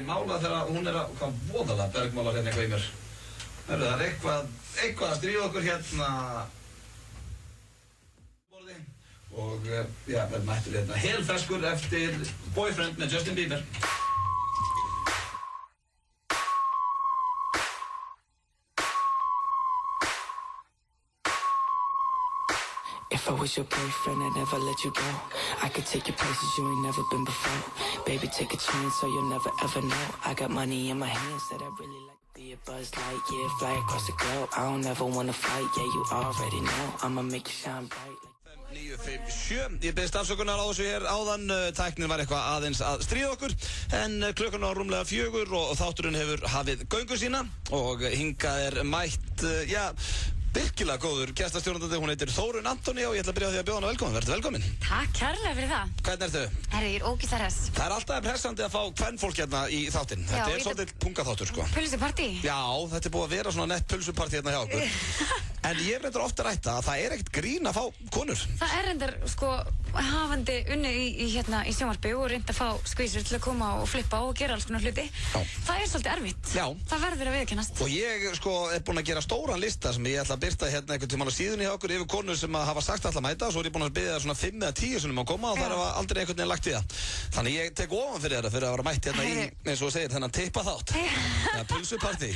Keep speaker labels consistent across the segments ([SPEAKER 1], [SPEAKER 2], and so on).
[SPEAKER 1] mála þegar hún hvað voðalega bergmálar hérna eitthvað í mér. Það eitthvað að stríða okkur hérna borði og verð mættur hérna helferskur eftir Boyfriend með Justin Bieber.
[SPEAKER 2] If I was your boyfriend, I'd never let you go. I could take you places you ain't never been before. Baby, take a chance so you'll never ever know. I got money in my hands that I really like. Be a Buzz Lightyear, fly across the globe. I don't ever wanna fight, yeah, you already know. I'ma make you shine bright.
[SPEAKER 1] 957, ég beðist afsökunar á þessu hér áðan, tæknin var eitthvað aðeins að stríða okkur en klukkan á rúmlega 4 og þátturinn hefur hafið göngu sína og hingað mætt, virkilega góður gestastjórnandi, hún heitir Þórunn Antoni og ég ætla að byrja á því að bjóða hana velkomin. Vertu velkomin.
[SPEAKER 3] Takk kærlega fyrir það.
[SPEAKER 1] Hvernig ertu?
[SPEAKER 3] Herri, ég er ógeðslega hress.
[SPEAKER 1] Það er alltaf pressandi að fá kvenfólk hérna í þáttinn. Þetta er svolítið pungaþáttur, sko.
[SPEAKER 3] Pulsupartí?
[SPEAKER 1] Já, þetta er búið að vera svona nett pulsupartí hérna hjá okkur. En ég reyndar ofta að rætta að það er ekkert grín að fá konur.
[SPEAKER 3] Það er reyndar, sko, hafandi unnið í sjónvarpi og reynd að fá skvísur til að koma og flippa og gera alls konar hluti.
[SPEAKER 1] Já.
[SPEAKER 3] Það er svolítið erfitt.
[SPEAKER 1] Já.
[SPEAKER 3] Það verður að viðurkennast.
[SPEAKER 1] Og ég, sko, er búinn að gera stóran lista sem ég ætla að birta hérna einhvern tímann á síðunni hjá okkur yfir konur sem hafa sagt alltaf mæta og svo er ég búinn að biðja svona 5 eða 10 sinnum að koma og það hafa aldrei einhvern veginn lagt í það. Þannig ég tek ofan fyrir að vera mætt hérna í, eins og segir, þennan tippa þátt. Pulsupartí.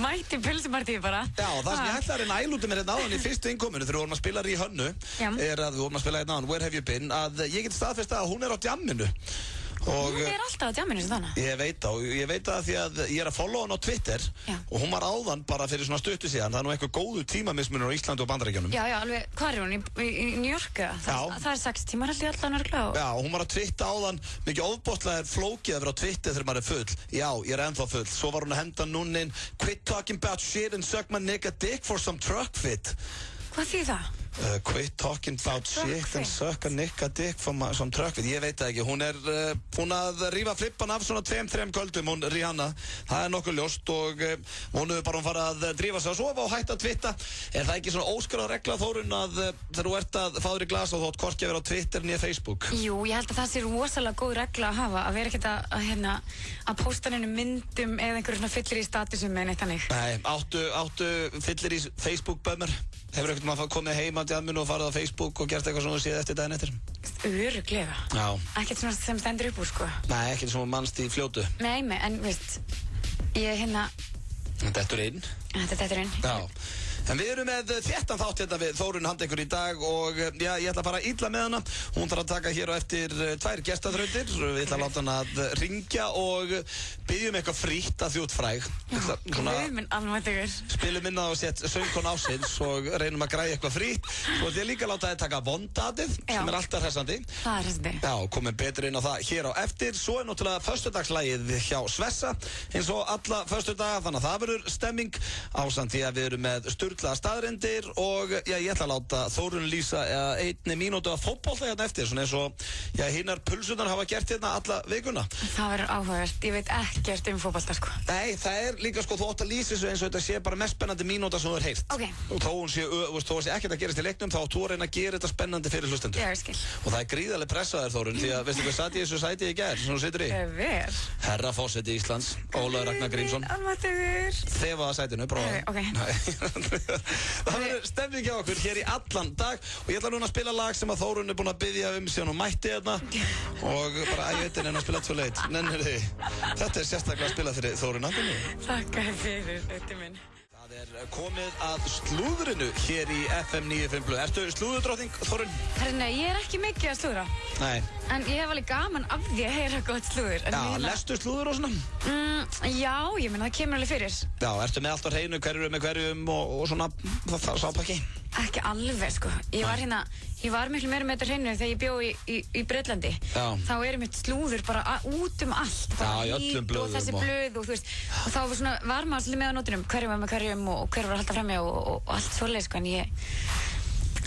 [SPEAKER 3] Mætt í pulsupartí bara.
[SPEAKER 1] Já, það sem ég ætla að reyna að ælúti mér hérna áðan í fyrstu innkominu þegar við vorum að spila í Hönnu er að við vorum að spila hérna áðan Where Have You Been að ég get staðfest að hún er á djamminu.
[SPEAKER 3] Hún er alltaf á djamminu sem þannig.
[SPEAKER 1] Ég veit það því að ég er að followa hann á Twitter og hún var áðan bara fyrir svona stuttu síðan. Það er nú eitthvað góðu tímamismunur á Íslandi og Bandaríkjunum.
[SPEAKER 3] Já, alveg, hvað er hún? Í New York? Það er 6 tímar held ég alltaf nörglega.
[SPEAKER 1] Já, hún var að twitta áðan, mikið ofboðslega flókið að vera á Twitter þegar maður er full. Já, ég er ennþá full. Svo var hún að henda núnin Quit talking about shit and suck my nigga dick for some truck fit.
[SPEAKER 3] Hvað þýðir það?
[SPEAKER 1] Quit talking about shit and suck a nigga dick for some truck fit. Ég veit það ekki, hún er búin að rífa flippan af svona 2-3 kvöldum, hún Rihanna. Það er nokkuð ljóst og vonuðu bara hún fara að drífa sig að sofa og hætta að twitta. Er það ekki svona óskráð regla Þórunn að þegar þú ert að fá þér í glas og þú átt hvorki að vera á Twitter nýja Facebook?
[SPEAKER 3] Jú, ég held að það sé rosalega góð regla að hafa, að vera ekkert að posta henni myndum eða einhverjum svona fyllir í statusum eða neitt hannig.
[SPEAKER 1] Nei, áttu fyllir í Facebook-bömmur? Hefur ekkert maður komið heim á djamminu og farið á Facebook og gert eitthvað svona og séð eftir daginn eftir?
[SPEAKER 3] Örugglega. Já. Ekkert svona sem stendur upp úr, sko.
[SPEAKER 1] Nei, ekkert svona mannst í fljótu.
[SPEAKER 3] Nei, en veist, ég
[SPEAKER 1] Þetta er inn.
[SPEAKER 3] Þetta er inn.
[SPEAKER 1] Já. En við erum með þéttan þátt hérna við Þórunn Handekur í dag og ég ætla að fara illa með hana. Hún þarf að taka hér á eftir 2 gestaþrautir. Við ætla að láta hana að ringja og byggjum eitthvað frítt að þjótt fræg.
[SPEAKER 3] Guðminn almáttugur.
[SPEAKER 1] Spilum inn á og sett söngkon ásins og reynum að græja eitthvað frítt. Svo ætla ég líka að láta þið taka vondatið sem er alltaf hressandi.
[SPEAKER 3] Það er hressandi.
[SPEAKER 1] Já, komum betur inn á það hér á eftir. Svo er náttúrulega föstudagslagið hjá Svessa eins og alla föstudaga, þannig að það verður stemming ásamt því að við erum með sturglaða staðreyndir og ég ætla að láta Þórunn lýsa 1 mínútu af fótbolta hérna eftir, svona eins og hinnar pulsunar hafa gert hérna alla vikuna.
[SPEAKER 3] Það verður áhugavert, ég veit ekkert fótbolta, sko.
[SPEAKER 1] Nei, það er líka, sko, þú átt að lýsa þessu eins og þetta sé bara mest spennandi mínúta sem þú er heyrt.
[SPEAKER 3] Ok.
[SPEAKER 1] Og þó sé ekkert að gerast í leiknum, þá átt þú að reyna að gera þetta spennandi fyrir hlustendur.
[SPEAKER 3] Já, ég skil.
[SPEAKER 1] Og það er gríðarleg pressa þér, Þórunn, því að veistu hvað satt í þessu sæti í gær, sem þú situr í?
[SPEAKER 3] Ver.
[SPEAKER 1] Herra forseti Íslands, Ólafur Ragnar Grímsson.
[SPEAKER 3] Almáttugur.
[SPEAKER 1] Þefa að sætinu, prófaðu.
[SPEAKER 3] Ok.
[SPEAKER 1] Það verður stemming hjá okkur hér í allan dag og ég ætla núna að spila lag sem að Þórunn er búin að biðja síðan hún mætti hérna og bara ég veit henni að spila 2 leit. Nennir þið. Þetta er sérstaklega að spila fyrir Þórunn Antoni.
[SPEAKER 3] Þakka fyrir, þetta minn.
[SPEAKER 1] Það er komið að slúðrinu hér í FM 95 Blöð. Ertu slúðurdrottning, Þórunn?
[SPEAKER 3] Nei, ég er ekki mikið að slúðra.
[SPEAKER 1] Nei.
[SPEAKER 3] En ég hef alveg gaman af því að heyra gott slúður.
[SPEAKER 1] Já, lestu slúður og svona?
[SPEAKER 3] Já, ég meina það kemur alveg fyrir.
[SPEAKER 1] Já, ertu með allt á hreinu, hverju með hverjum og svona sápakki?
[SPEAKER 3] Ekki alveg, sko. Ég var miklu meira með þetta hreinu þegar ég bjó í Breitlandi.
[SPEAKER 1] Já.
[SPEAKER 3] Þá mitt slúður bara út allt.
[SPEAKER 1] Já, í öllum blöðum.
[SPEAKER 3] Og þessi blöð og þú veist. Og þá var maður svolítið með á nótunum, hverju var með hverjum og hver var að halda frammi og allt svoleið, sko.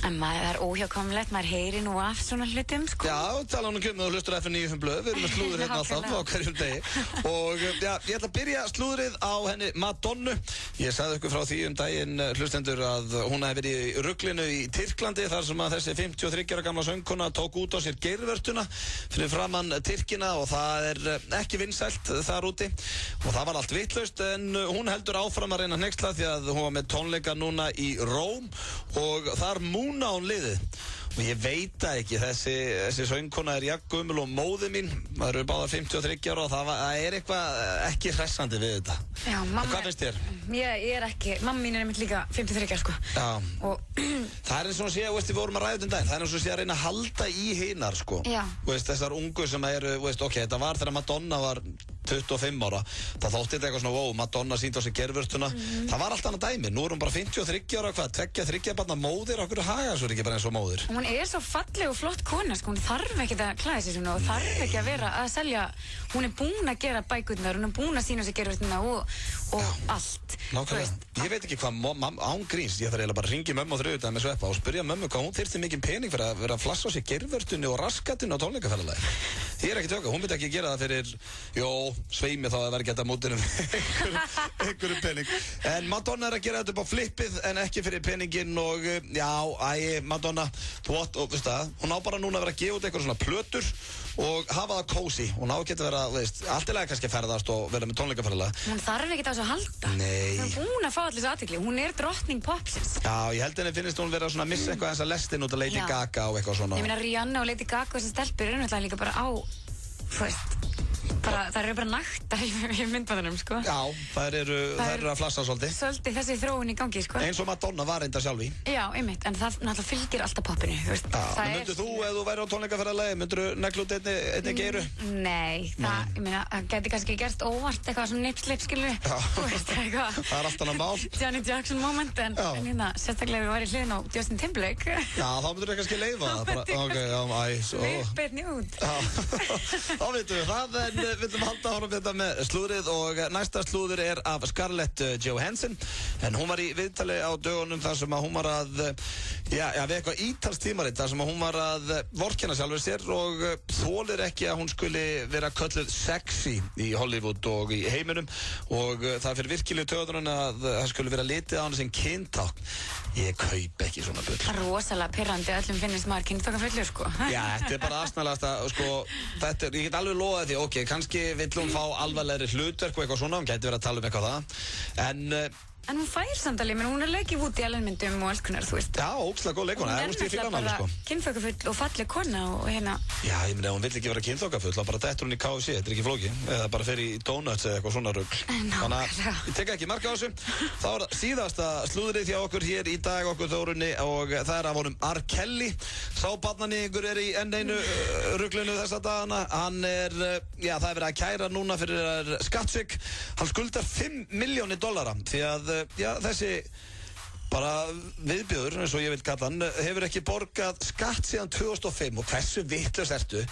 [SPEAKER 3] En það óhjákvæmilegt, maður heyri nú af svona hlutum, sko.
[SPEAKER 1] Já, tala hún um og hlustur F95 blöð, við erum með slúður hérna alltaf á hverjum degi. Og já, ég ætla að byrja slúðrið á henni Madonnu. Ég sagði ykkur frá því daginn hlustendur að hún hefði verið í ruglinu í Tyrklandi þar sem að þessi 53 ára gamla söngkona tók út á sér geirvörtuna fyrir framann Tyrkina og það ekki vinsælt þar úti og það var allt vitlaust en hún heldur áfram að reyna að hneyksla því að hún var með tónleika núna í Róm og þar múna hún liðið og ég veit það ekki, þessi söngkona jafn gömul og móði mín, það eru báðar 53 ára og það eitthvað ekki hressandi við þetta.
[SPEAKER 3] Já, mamma,
[SPEAKER 1] hvað finnst þér?
[SPEAKER 3] Ég ekki, mamma mín einmitt líka 53 sko.
[SPEAKER 1] Já,
[SPEAKER 3] og
[SPEAKER 1] það eins og að segja, við vorum að ræða daginn, það eins og að segja að reyna að halda í hinar sko.
[SPEAKER 3] Já.
[SPEAKER 1] Þessar ungu sem ok, þetta var þegar Madonna var 25 ára, það þótti þetta eitthvað svona wow, Madonna sýndi á sig geirvörtuna það var allt annað dæmi, nú er hún bara 53 ára hvað, 23 barna móðir, okkur haga svo ekki bara eins og móðir.
[SPEAKER 3] Hún svo falleg og flott kona sko, hún þarf ekki að klæða sig svona og þarf ekki að vera að selja, hún búin að gera bækurnar, hún búin að sýna sig geirvörtuna og allt.
[SPEAKER 1] Nákvæmlega, ég veit ekki hvað án gríns, ég þarf eiginlega bara að ringi mömmu á þriðjudaginn með Sveppa og spyrja mömmu hvað hún þyrfti mikinn pening fyrir að vera að flassa á sig geirvörtunni og raskatinn á tónleikaferðalagi. Ég ekki tjóka, hún myndi ekki gera það fyrir, sveimi þá að vera ekki þetta mótinum einhverjum pening. En Madonna að gera þetta upp á flippið en ekki fyrir peningin og Madonna, og veistu það, hún á bara núna að vera að gefa út eitthvað svona plötur og hafa það kósi. Hún á ekki að vera, allt í lagi kannski að ferðast og vera með tónleikaferðalag.
[SPEAKER 3] Hún þarf ekki þessu að halda.
[SPEAKER 1] Nei.
[SPEAKER 3] Hún búin að fá allir þessu athygli. Hún drottning popsins.
[SPEAKER 1] Já, ég held henni finnst hún vera svona að missa eitthvað eins að lestin út að Lady Gaga og eitthvað svona.
[SPEAKER 3] Ég meina Rihanna og Lady Gaga og þessar stelpur náttúrulega líka bara á, það eru bara naktar í myndbandunum, sko. Já,
[SPEAKER 1] það eru að flassa svolítið.
[SPEAKER 3] Svolítið þessi þróun í gangi, sko.
[SPEAKER 1] Eins og Madonna var reynda sjálf í.
[SPEAKER 3] Já, einmitt, en það náttúrulega fylgir alltaf poppinu, þú veist.
[SPEAKER 1] Já, myndur þú, ef þú væri á tónleikaferðalagi, myndur þú negla út einni geiru?
[SPEAKER 3] Nei, ég meina, það geti kannski gerst óvart eitthvað svona nipslip, skilur þú veist, eitthvað.
[SPEAKER 1] Það annað mál.
[SPEAKER 3] Johnny Jackson moment, en hérna, sérstaklega við varum í hliðin á Justin Timberlake.
[SPEAKER 1] Já, þá myndur þú kannski leyfa það. Við viljum halda áfram þetta með slúðrið og næsta slúður af Scarlett Johansson en hún var í viðtali á dögunum þar sem að hún var að við eitthvað ítalskt tímarit þar sem að hún var að vorkenna sjálfur sér og þolir ekki að hún skuli vera kölluð sexy í Hollywood og í heiminum og það fyrir virkilega töðurinn að það skuli vera litið á hann sem kyntákn. Ég kaup ekki svona bull.
[SPEAKER 3] Rosalega pirrandi, öllum finnst maður kynþokkafullu, sko. Já,
[SPEAKER 1] þetta bara aðsnæðast að, sko, ég get alveg loðað því, ok, kannski vill hún fá alvarlegri hlutverk og eitthvað svona, hún gæti verið að tala eitthvað það,
[SPEAKER 3] en hún fær samtali, menn hún leikið út í Allenmyndum og alls konar, þú veist.
[SPEAKER 1] Já, ógeðslega góð leikona,
[SPEAKER 3] hún náttúrulega bara kynþokkafull og falleg kona og hérna. Já,
[SPEAKER 1] ég meina, hún vill ekki vera kynþokkafull, þá bara dettur hún í KFC, þetta ekki flóki, eða bara fer í Donuts eða eitthvað svona rugl. Þannig að ég tek ekki marka á þessu. Þá það síðasta slúðrið hjá okkur hér í dag, okkur Þórunni, og það af honum R. Kelly. Sá barnaníðingur í enn einu ruglinu þessa dagana. Hann það verið að kæra núna fyrir skattsvik. Hann skuldar $5 milljónir því að þessi bara viðbjóður, eins og ég vil kalla hann, hefur ekki borgað skatt síðan 2005 og hversu vitlaus ertu?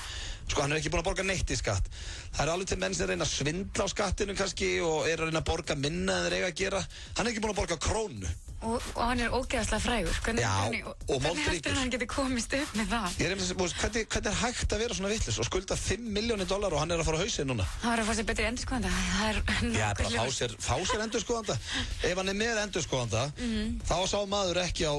[SPEAKER 1] Sko, hann ekki búin að borga neitt í skatt. Það alveg til menn sem reyna að svindla á skattinu kannski og að reyna að borga minna en þeir eiga að gera. Hann ekki búin að borga krónu.
[SPEAKER 3] Og hann ógeðslega frægur. Hvernig heldur hann geti komist upp með það?
[SPEAKER 1] Hvernig hægt að vera svona vitlaus og skulda $5 milljónir og hann að fara á hausinn núna?
[SPEAKER 3] Það var að fá sér betri endurskoðanda.
[SPEAKER 1] Já, bara fá sér endurskoðanda. Ef hann með endurskoðanda, þá sá maður ekki á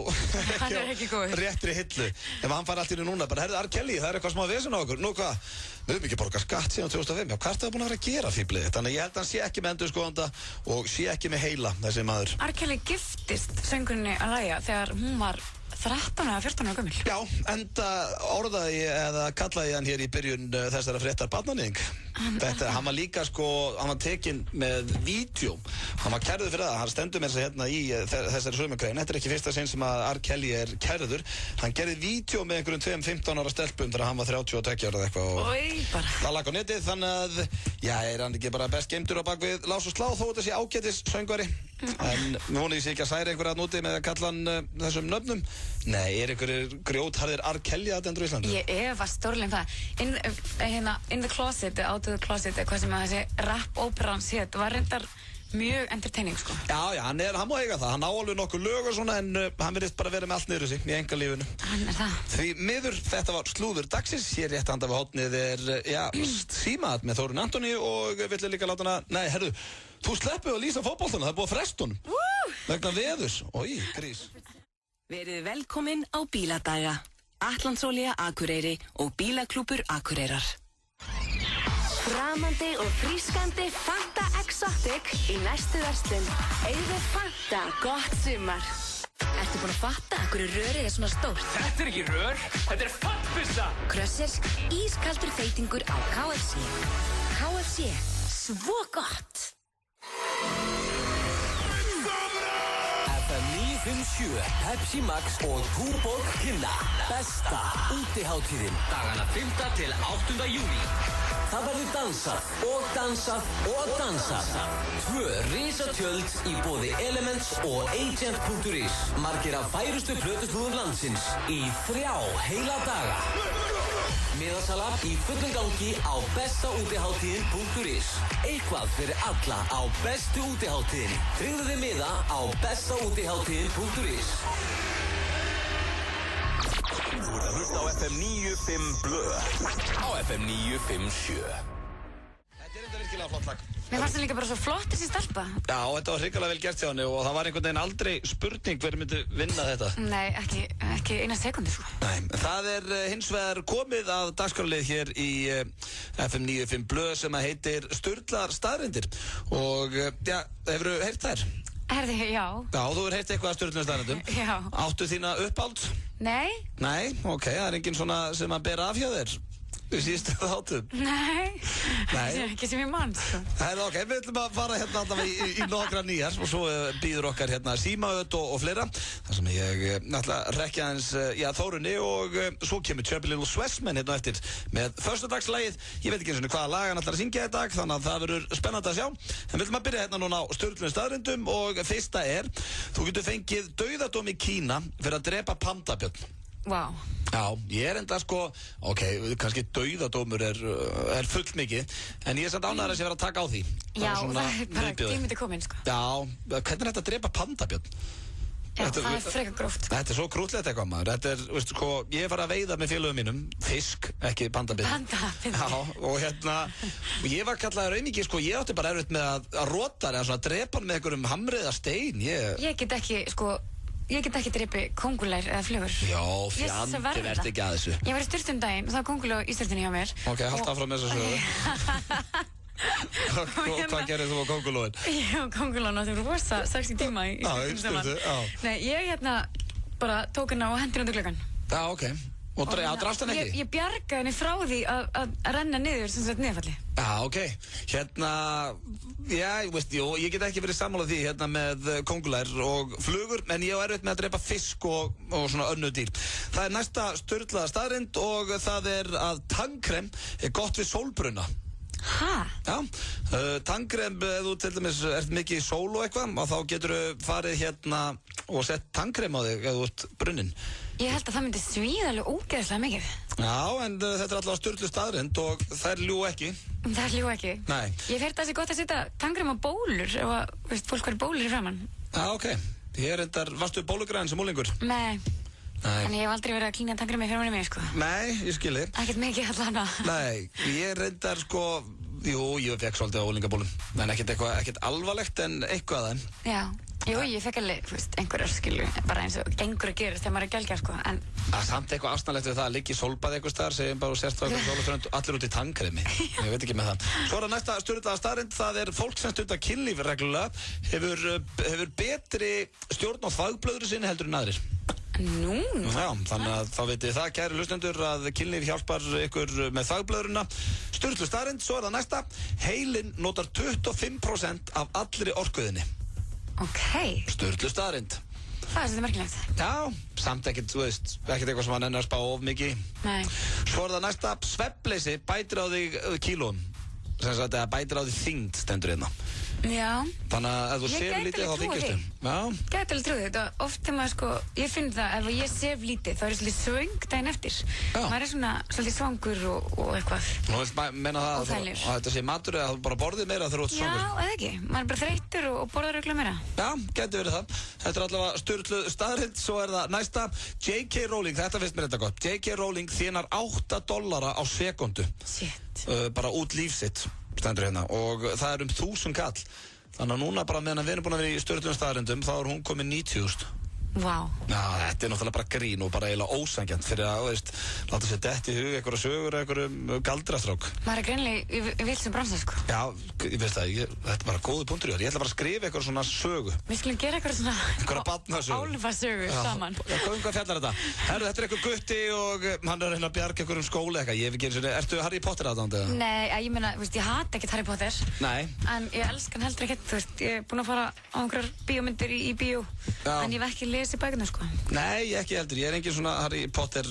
[SPEAKER 1] réttri hillu. Ef hann fær allt í núna, bara herðu R. Kelly, það eitthvað smá vesen á okkur. Nú hvað? Við höfum ekki borgað skatt síðan 2005. Já, hvað er það búin að vera að gera fíblið? Þannig að ég held að hann sé ekki með endurskoðanda og sé ekki með heila, þessi maður.
[SPEAKER 3] R. Kelly giftist söngurinn Araya þegar hún var 13 eða 14 ára gömul.
[SPEAKER 1] Já, enda orðaði eða kallaði hann hér í byrjun þessara fréttar barnaníðing. Hann var líka hann var tekinn með vídeo. Hann var kærður fyrir það. Hann stendur með þess að hérna í þessari sömugrein. Þetta ekki fyrsta sinn sem að R. Kelly kærður. Hann gerði vídeo með einhverjum 2-15 ára stelpum þegar hann var 32 ára eða eitthvað. Það lag á netið, þannig að hann ekki bara best geimdur á bakvið lás og slá þó þetta sé ágætis söngvari. En vonið ég sé ekki að særi einhverja núti með að kalla hann þessum nöfnum. Nei, einhverjir grjótharðir R. Kelly að endur í Íslandi?
[SPEAKER 3] Ég var stórlega það. In the closet, out of the closet, eitthvað sem að þessi rap-óperan sétt var reyndar mjög entertaining sko.
[SPEAKER 1] Já, hann má eiga það, hann á alveg nokkuð lög og svona en hann virðist bara vera með allt niður sig í engalífinu.
[SPEAKER 3] Hann það.
[SPEAKER 1] Því miður, þetta var slúður dagsins, hér rétt handa við hornið símaat með Þórunn Antoni og villu líka láta hana, nei, herru, þú sleppið að lýsa fótboltana, það er búið að fresta honum. Vegna veðurs, grís.
[SPEAKER 4] Verið velkomin á bíladaga. Atlantsolía Akureyri og Bílaklúbbur Akureyrar. Framandi og frískandi Fanta Exotic í næstu verslun. Eigðu Fanta gott sumar. Ertu búin að fatta af hverju rörið er svona stórt?
[SPEAKER 5] Þetta er ekki rör, þetta er fattbissa!
[SPEAKER 4] Krössers, ískaldur þeytingur á KFC. KFC, svo gott!
[SPEAKER 5] FM 957, Pepsi Max og Túborg kynna besta útiháttíðin dagana 5. til 8. júní. Það verður dansað og dansað og dansað. 2 risatjöld í boði Elements og Agent.is. Margir af færustu plötusnúðum landsins í 3 heila daga. Miðasala í fullum gangi á bestaútiháttíðin.is. Eitthvað fyrir alla á bestu útiháttíðinni. Tryggðu þið miða á bestaútiháttíðin.is. Þú ert að hlusta á FM 95 Blö. Á FM 957.
[SPEAKER 1] Þetta er virkilega flott lag.
[SPEAKER 3] Mér fannst það líka bara svo flott þessi stelpa.
[SPEAKER 1] Já, þetta var hrikalega vel gert hjá henni og það var einhvern veginn aldrei spurning hver myndi vinna þetta.
[SPEAKER 3] Nei, ekki eina sekundi sko.
[SPEAKER 1] Nei, það er hins vegar komið að dagskrárlið hér í FM 95 Blö sem að heitir Sturlar staðreyndir og hefurðu heyrt þær?
[SPEAKER 3] Herði, já.
[SPEAKER 1] Já, þú hefur heyrt eitthvað að Sturlum staðreyndum.
[SPEAKER 3] Já.
[SPEAKER 1] Áttu þína uppáld?
[SPEAKER 3] Nei.
[SPEAKER 1] Nei, ok, það er engin svona sem að bera af hjá þér. Þú síðustu þáttum?
[SPEAKER 3] Nei. Ekki sem ég mann, sko.
[SPEAKER 1] Það er ok, við ætlum að fara hérna alltaf í nokkra nýjar og svo býður okkar hérna símaöð og fleira. Það sem ég ætla að rekja hans Þórunni og svo kemur Chubby Little Swessman hérna eftir með föstudagslægið. Ég veit ekki eins og hvaða lag hann ætlar að syngja í dag, þannig að það verður spennandi að sjá. En við ætlum að byrja hérna núna á Sturlum staðreyndum og fyrsta er, þú getur fengið dauðadóm í Kína fyrir að drepa pandabjörn.
[SPEAKER 3] Vá.
[SPEAKER 1] Já, ég er enda sko, ok, kannski dauðadómur er full mikið, en ég er samt ánægður að sé vera að taka á því.
[SPEAKER 3] Já, það er bara tímiti komin, sko.
[SPEAKER 1] Já, hvernig er þetta að drepa pandabjörn?
[SPEAKER 3] Já, það er frekar gróft.
[SPEAKER 1] Þetta er svo krútlegt eitthvað maður, þetta er, veistu sko, ég er farið að veiða með félögum mínum, fisk, ekki pandabjörn. Já, og hérna, ég var kallaður auðmikið, sko, ég átti bara erfitt með að rota eða svona að drepa hann með einhverjum hamriða stein,
[SPEAKER 3] Ég get ekki drepi kóngulær eða flugur.
[SPEAKER 1] Já, fjandi verði ekki að þessu.
[SPEAKER 3] Ég var í sturtum daginn og það var kónguló í sturtunni hjá mér.
[SPEAKER 1] Ok, haldt áfram með þessu sögu. Hvað gerir þú á kóngulóin?
[SPEAKER 3] Já, kóngulón átti rosa 60 tíma í sturtum saman. Nei, ég bara tók henni á hendina undir gluggann.
[SPEAKER 1] Já, ok. Og drafst hann ekki?
[SPEAKER 3] Ég bjargaði henni frá því að renna niður sem sagt niðurfalli.
[SPEAKER 1] Já, ok. Hérna, ég get ekki verið sammálað því hérna með kóngulær og flugur, en ég á erfitt með að drepa fisk og svona önnu dýr. Það er næsta sturlaða staðreynd og það er að tannkrem er gott við sólbruna.
[SPEAKER 3] Hæ?
[SPEAKER 1] Já, tannkrem, ef þú til dæmis ert mikið í sól og eitthvað, og þá getur þú farið hérna og sett tannkrem á þig ef þú ert brunnin.
[SPEAKER 3] Ég held að það myndi svíða alveg ógeðslega mikið.
[SPEAKER 1] Já, en þetta er alltaf sturlu staðreynd og þær ljú ekki.
[SPEAKER 3] Það ljú ekki?
[SPEAKER 1] Nei.
[SPEAKER 3] Ég hef heyrt að það sé gott að setja tannkrem á bólur ef að, fólk verður bólur í framann.
[SPEAKER 1] Já, ok. Varstu bólugræðin sem úlingur?
[SPEAKER 3] Nei. En ég hef aldrei verið að klína tannkremi fyrir mig, sko.
[SPEAKER 1] Nei, ég skilji.
[SPEAKER 3] Ekkert mikið allan að.
[SPEAKER 1] Nei, ég reyndar sko, ég fekk svolítið á úlingabólum. En ekkert alvarlegt en eitthvað aðeins.
[SPEAKER 3] Já, ég fekk alveg, einhverjar skilju, bara eins og gengur að gera þegar maður er gelgjar, sko, en...
[SPEAKER 1] Það er samt eitthvað afsnalegt við það að liggja í sólbaði eitthvað staðar, segjum bara og sérst á eitthvað sólafrönd, allir út í tannkremi. Ég veit ekki með það. Svo er það næsta sturlaða staðreynd, það er fólk sem stundar kynlíf reglulega, hefur betri stjórn á þvagblöðru sinni heldur en aðrir.
[SPEAKER 3] Nú?
[SPEAKER 1] Já, þannig að þá vitið það, kæri hlustendur, að kynlíf hjálpar ykkur með þvagblöðruna. Sturlu staðreynd, svo er það næsta, heilinn notar 25% af allri orkuðinni.
[SPEAKER 3] Ok.
[SPEAKER 1] Sturlu staðreynd.
[SPEAKER 3] Það er svolítið merkilegt.
[SPEAKER 1] Já, samt ekkert, ekkert eitthvað sem hann ennir að spá of mikið.
[SPEAKER 3] Nei.
[SPEAKER 1] Svo er það næsta, svefnleysi bætir á þig kílón. Sem sagt, eða bætir á þig þyngd, stendur hérna.
[SPEAKER 3] Já.
[SPEAKER 1] Þannig að ef þú sefur lítið þá þykist Já.
[SPEAKER 3] Gæti alveg trúið þetta. Oft þegar maður sko, ég finn það, ef ég sef lítið, þá er ég svolítið svöng daginn eftir. Maður er svona svolítið svangur og eitthvað.
[SPEAKER 1] Nú vilt meina það að þetta sé matur eða þú bara borðið meira þegar þú ert svangur?
[SPEAKER 3] Já, eða ekki. Maður er bara þreyttur og borðar örugglega meira.
[SPEAKER 1] Já, gæti verið það. Þetta er allavega sturluð staðreynd, svo er það næsta. J.K. Rowling, þetta finnst mér þetta gott. J.K. Rowling þénar $8 á sekúndu.
[SPEAKER 3] Shit.
[SPEAKER 1] Bara út líf sitt, stendur hérna. Og það er 1000 kall. Þannig að núna bara meðan við erum búin að vera í sturluðum staðreyndum, þá er hún komin 90.000.
[SPEAKER 3] Vá.
[SPEAKER 1] Já, þetta er náttúrulega bara grín og bara eiginlega ósangjant fyrir að, veist, láta sér dett í hug einhverja sögur, einhverjum galdrastrák.
[SPEAKER 3] Maður er greinlega í vill sem bransa, sko.
[SPEAKER 1] Já, ég veist það, þetta er bara góði punktur í þér. Ég ætla bara að skrifa einhverja svona sögu.
[SPEAKER 3] Við skulum gera einhverja svona
[SPEAKER 1] einhverja barnasögu.
[SPEAKER 3] Álfasögu saman.
[SPEAKER 1] Já, hvað fjallar þetta? Herru, þetta er einhver gutti og hann er að reyna að bjarga einhverjum skóla eitthvað. Ég hef ekki eins og ertu Harry Potter aðdáandi eða?
[SPEAKER 3] Nei, ég meina, veist, ég hata ekkert Harry Potter.
[SPEAKER 1] Nei.
[SPEAKER 3] En ég elska hann heldur ekkert, þú veist, ég er búin að fara á einhverjar bíómyndir í bíó.
[SPEAKER 1] Já.
[SPEAKER 3] En ég hef ekki lesið bækurnar, sko.
[SPEAKER 1] Nei, ekki heldur. Ég er engin svona Harry Potter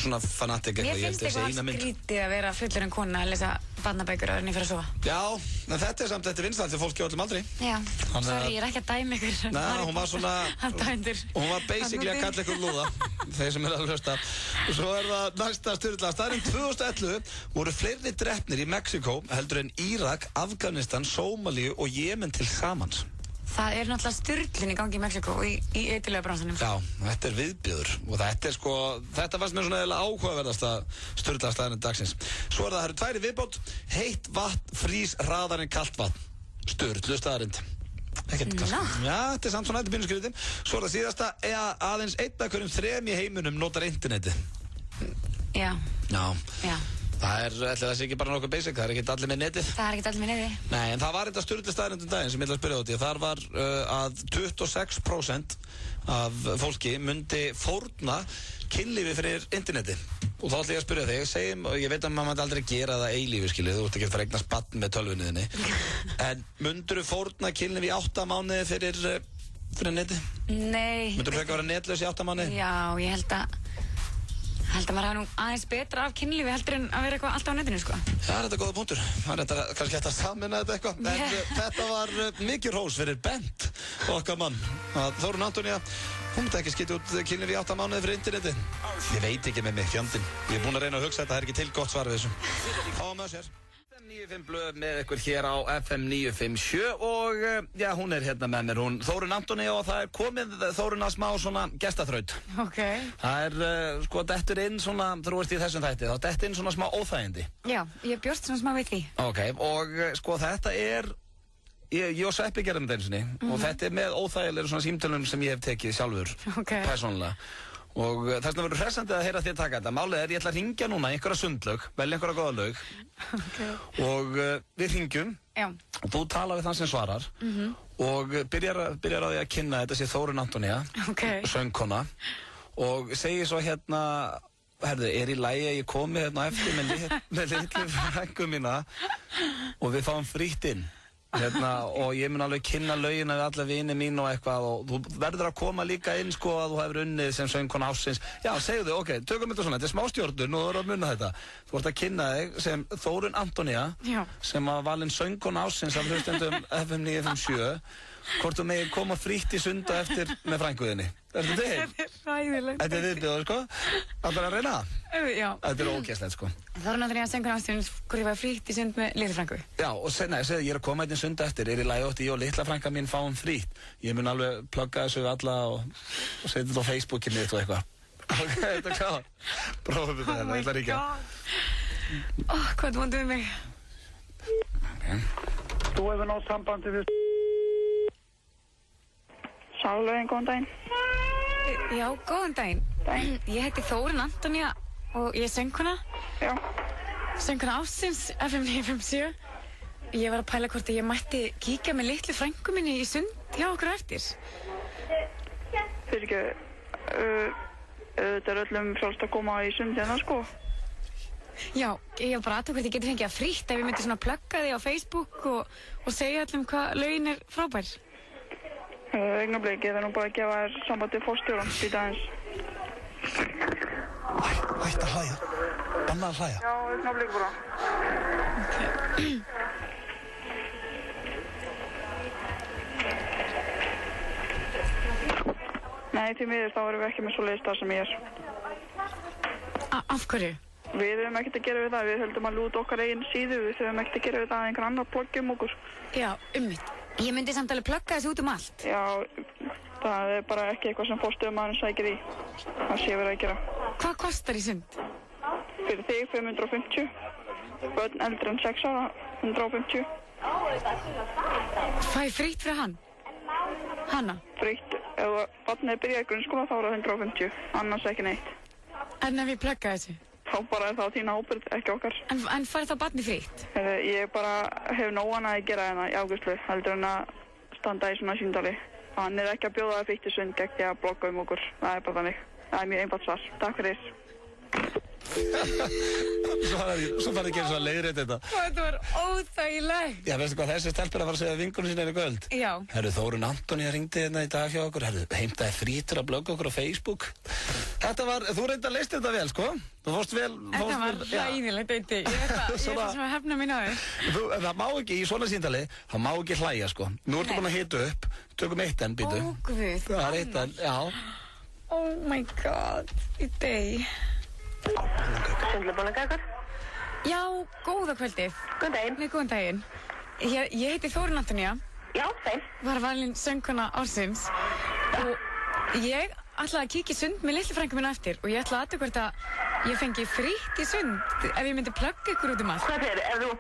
[SPEAKER 1] svona fanatik
[SPEAKER 3] Mér finnst eitthvað skrítið að vera fullorðin kona að lesa barnabækur áður en ég fer að sofa.
[SPEAKER 1] Já, en þetta er samt, þetta er vinsælt fyrir fólki á öllum aldri.
[SPEAKER 3] Já, sorry, ég er ekki að dæma ykkur.
[SPEAKER 1] Nei, hún var svona, hún var basically að kalla ykkur lúða, þeir sem er að hlusta. Svo er það næsta styrla. Staðurinn 2011 voru fleiri drepnir í Mexíkó heldur en Írak, Afganistan, Sómalíu og Jemen til samans.
[SPEAKER 3] Það er náttúrulega styrlun í gangi í Mexíkó í eiturlega bransanum.
[SPEAKER 1] Já, þetta er viðbjöður og þetta er sko, þetta fannst mér svona eiginlega áhugaverðasta styrla staðurinn dagsins. Svo er það eru tværi viðbót, heitt vatn frýs hraðar en kalt vatn. Styrlu staðurinn. Ekkert kannski. Já, þetta er samt svona, þetta er bínuskriðin. Svo er það síðasta, aðeins einn af hverjum 3 í heiminum notar interneti.
[SPEAKER 3] Já.
[SPEAKER 1] Já. Það er, ætli það sé ekki bara nokkuð basic, það er ekki allir með netið.
[SPEAKER 3] Það er ekki allir með netið.
[SPEAKER 1] Nei, en það var þetta styrlu staðurinn daginn sem ég ætla að spyrja út í. Þar var að 26% af fólki myndi fórna kynlífi fyrir interneti. Og þá ætla ég að spyrja þig, segjum, ég veit að maður mætti aldrei gera það eilífi, skilju, þú ert ekki að fara að eignast barn með tölvunniðinni. En myndirðu fórna kynlífi í 8 mánuði fyrir neti? Nei. Myndirðu frekar að vera netlaus í 8 mánuði?
[SPEAKER 3] Já, ég held að maður hafa nú aðeins betra af kynlífi heldur en að vera eitthvað alltaf á netinu, sko.
[SPEAKER 1] Já, þetta er góða punktur. Það er kannski hægt að samvinna þetta eitthvað. En þetta var mikið hrós fyrir Bent, okkar mann. Þórunn Antonía, hún myndi ekki skipta út kynlífi í 8 mánuði fyrir interneti. Ég veit ekki með mig, fjandinn. Ég er búinn að reyna að hugsa þetta, það er ekki til gott svar við þessu. Fáum með sér. FM 95 blöð með ykkur hér á FM 957 og já, hún er hérna með mér, Þórunn Antonía og það er komið Þórunn að smá svona gestaþraut.
[SPEAKER 3] Ok. Það
[SPEAKER 1] er sko dettur inn svona, þú ert í þessum þætti, þá dettur inn svona smá óþægindi.
[SPEAKER 3] Já, ég bjóst svona smá við því.
[SPEAKER 1] Ok, og sko þetta er, ég og Sveppi gerðum þetta einu sinni og þetta er með óþægilegri svona símtölum sem ég hef tekið sjálfur, persónulega. Og þess vegna verður hressandi að heyra þér taka þetta. Málið er, ég ætla að ringja núna einhverja sundlaug, velja einhverja góða laug og við ringjum og þú tala við þann sem svarar og byrjar á því að kynna þetta sé Þórunn Antonía, söngkona og segir svo hérna, herðu, er í lagi að ég komi hérna eftir með litlu frængu mína og við fáum frítt inn. Og ég mun alveg kynna lögina við alla vini mín og eitthvað og þú verður að koma líka inn sko að þú hefur unnið sem söngkona ársins. Já, segðu, ok, tökum þetta svona, þetta er smástjórnun og þú verður að munna þetta. Þú ert að kynna þig sem Þórunn Antonía sem var valin söngkona ársins af hlustendum FM 957. Hvort þú megir koma frítt í sunda eftir með frænguðinni. Er þetta þig?
[SPEAKER 3] Þetta er ræðilegt.
[SPEAKER 1] Þetta er viðbjóður, sko. Ætlar að reyna það?
[SPEAKER 3] Já.
[SPEAKER 1] Þetta er ógeðslegt, sko.
[SPEAKER 3] Það er náttúrulega söngkona ársins hvort ég var frítt í sund með litla frængu.
[SPEAKER 1] Já, og segðu, ég er að koma einn sunda eftir. Er í lagi átt ég og litla frænga mín fáum frítt. Ég mun alveg plugga þessu við alla og setja þetta á Facebookinu og eitthvað. Ok, þetta er kláð. Prófum við þetta, ég ætla að ríkja.
[SPEAKER 3] Hvað er vondið við mig?
[SPEAKER 6] Þú hefur nátt sambandi við Sálauðin, góðan daginn.
[SPEAKER 3] Já, góðan daginn. Ég heiti Þórunn Antonía og ég er söngkona.
[SPEAKER 6] Já.
[SPEAKER 3] Söngkona ársins FM 957. Ég var að pæla hvort ég mætti kíkja með litlu frængu minni í sund hjá okkur eftir.
[SPEAKER 6] Fyrir ekki, þetta er öllum frjálst að koma í sund hérna, sko.
[SPEAKER 3] Já, ég var bara aðtöku hvort ég geti fengið að frítt ef ég myndi svona plugga því á Facebook og segja öllum hvað lögin er frábær.
[SPEAKER 6] Augnablik, ég þarf nú bara að gefa þér samband til forstjóran, býta aðeins.
[SPEAKER 1] Hætt að hlæja. Banna að hlæja.
[SPEAKER 6] Já, augnablik bara. Nei, því miður þá erum við ekki með svoleiðis þar sem ég er.
[SPEAKER 3] Af hverju?
[SPEAKER 6] Við höfum ekkert að gera við það, við höldum að lúta okkar eigin síðu, við höfum ekkert að gera við það að einhver annar ploggi okkur.
[SPEAKER 3] Já, mitt. Ég myndi samt alveg plugga þessu út allt.
[SPEAKER 6] Já, það er bara ekki eitthvað sem forstöðumaðurinn sækir í. Það sé verið að gera.
[SPEAKER 3] Hvað kostar í sund?
[SPEAKER 6] Fyrir þig 550, börn eldri en 6 ára 150.
[SPEAKER 3] Fæ frítt fyrir hann? Hanna?
[SPEAKER 6] Frítt, ef barnið byrjaði í grunnskóla þá er það 150, annars ekki neitt.
[SPEAKER 3] En ef ég plugga þessu?
[SPEAKER 6] Þá bara er það þín ábyrgð, ekki okkar.
[SPEAKER 3] En fær þá barnið frítt?
[SPEAKER 6] Ég bara hef nógan að gera hérna í ágústlu, heldur en að standa í svona síndali. Hann er ekki að bjóða það frítt í sund, ekki að blogga okkur. Það er bara þannig. Það er mjög einfalt svar. Takk fyrir.
[SPEAKER 1] Svo farið ekki eins og að leiðrétta þetta.
[SPEAKER 3] Þetta var óþægilegt.
[SPEAKER 1] Já, veistu hvað, þessi stelpur að fara að segja vingunum sína í kvöld?
[SPEAKER 3] Já.
[SPEAKER 1] Herru, Þórunn Antonía hringdi hérna í dag hjá okkur. Herru, heimtaði frítur að blogga okkur á Facebook. Þetta var, þú reyndi að leysa þetta vel, sko. Þú fórst vel.
[SPEAKER 3] Þetta var ræðilegt, veit ég. Ég er það sem að hefna mín á þig.
[SPEAKER 1] Það má ekki, í svona síndali, það má ekki hlæja, sko. Nú ertu búin að hita upp. Tökum eitt enn, býtu.
[SPEAKER 3] Ó, guð.
[SPEAKER 1] Það er eitt enn, já.
[SPEAKER 3] Oh my god, í deg.
[SPEAKER 7] Sundlubunagakar.
[SPEAKER 3] Já, góða kvöldið.
[SPEAKER 7] Góðan daginn.
[SPEAKER 3] Nei, góðan daginn. Ég heiti Þórunn Antonía.
[SPEAKER 7] Já, þeim.
[SPEAKER 3] Var valin söngkona ársins. Og ég ætlaði að kíkja í sund með litlu frænku mína eftir. Og ég ætlaði að hvort að ég fengi frítt í sund ef ég myndi plugga ykkur út allt.
[SPEAKER 7] Hvað er þú?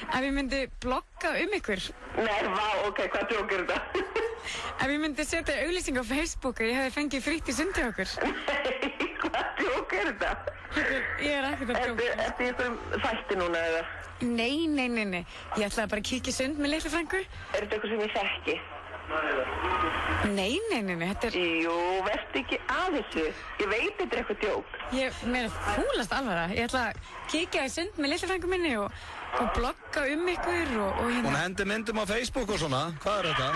[SPEAKER 3] Ef ég myndi blogga ykkur.
[SPEAKER 7] Nei, vá, ok, hvað djók er þetta?
[SPEAKER 3] Ef ég myndi setja auglýsing á Facebook að ég hefði fengið frítt í sund til okkur.
[SPEAKER 7] Nei, hvað djók er þetta?
[SPEAKER 3] Ég er ekkert að djóka.
[SPEAKER 7] Ertu í einhverjum þætti núna eða?
[SPEAKER 3] Nei. Ég ætlaði bara að kíkja í sund með litlu frænku.
[SPEAKER 7] Er þetta eitthvað sem ég þekki?
[SPEAKER 3] Nei, þetta er...
[SPEAKER 7] Jú, verðstu ekki að þessu. Ég veit þetta er eitthvað djók.
[SPEAKER 3] Mér er fúlast alvara. Ég ætla að kíkja í sund með litlu frænku minni og blogga ykkur og hérna.
[SPEAKER 1] Hún hendi myndum á Facebook og svona. Hvað er þetta?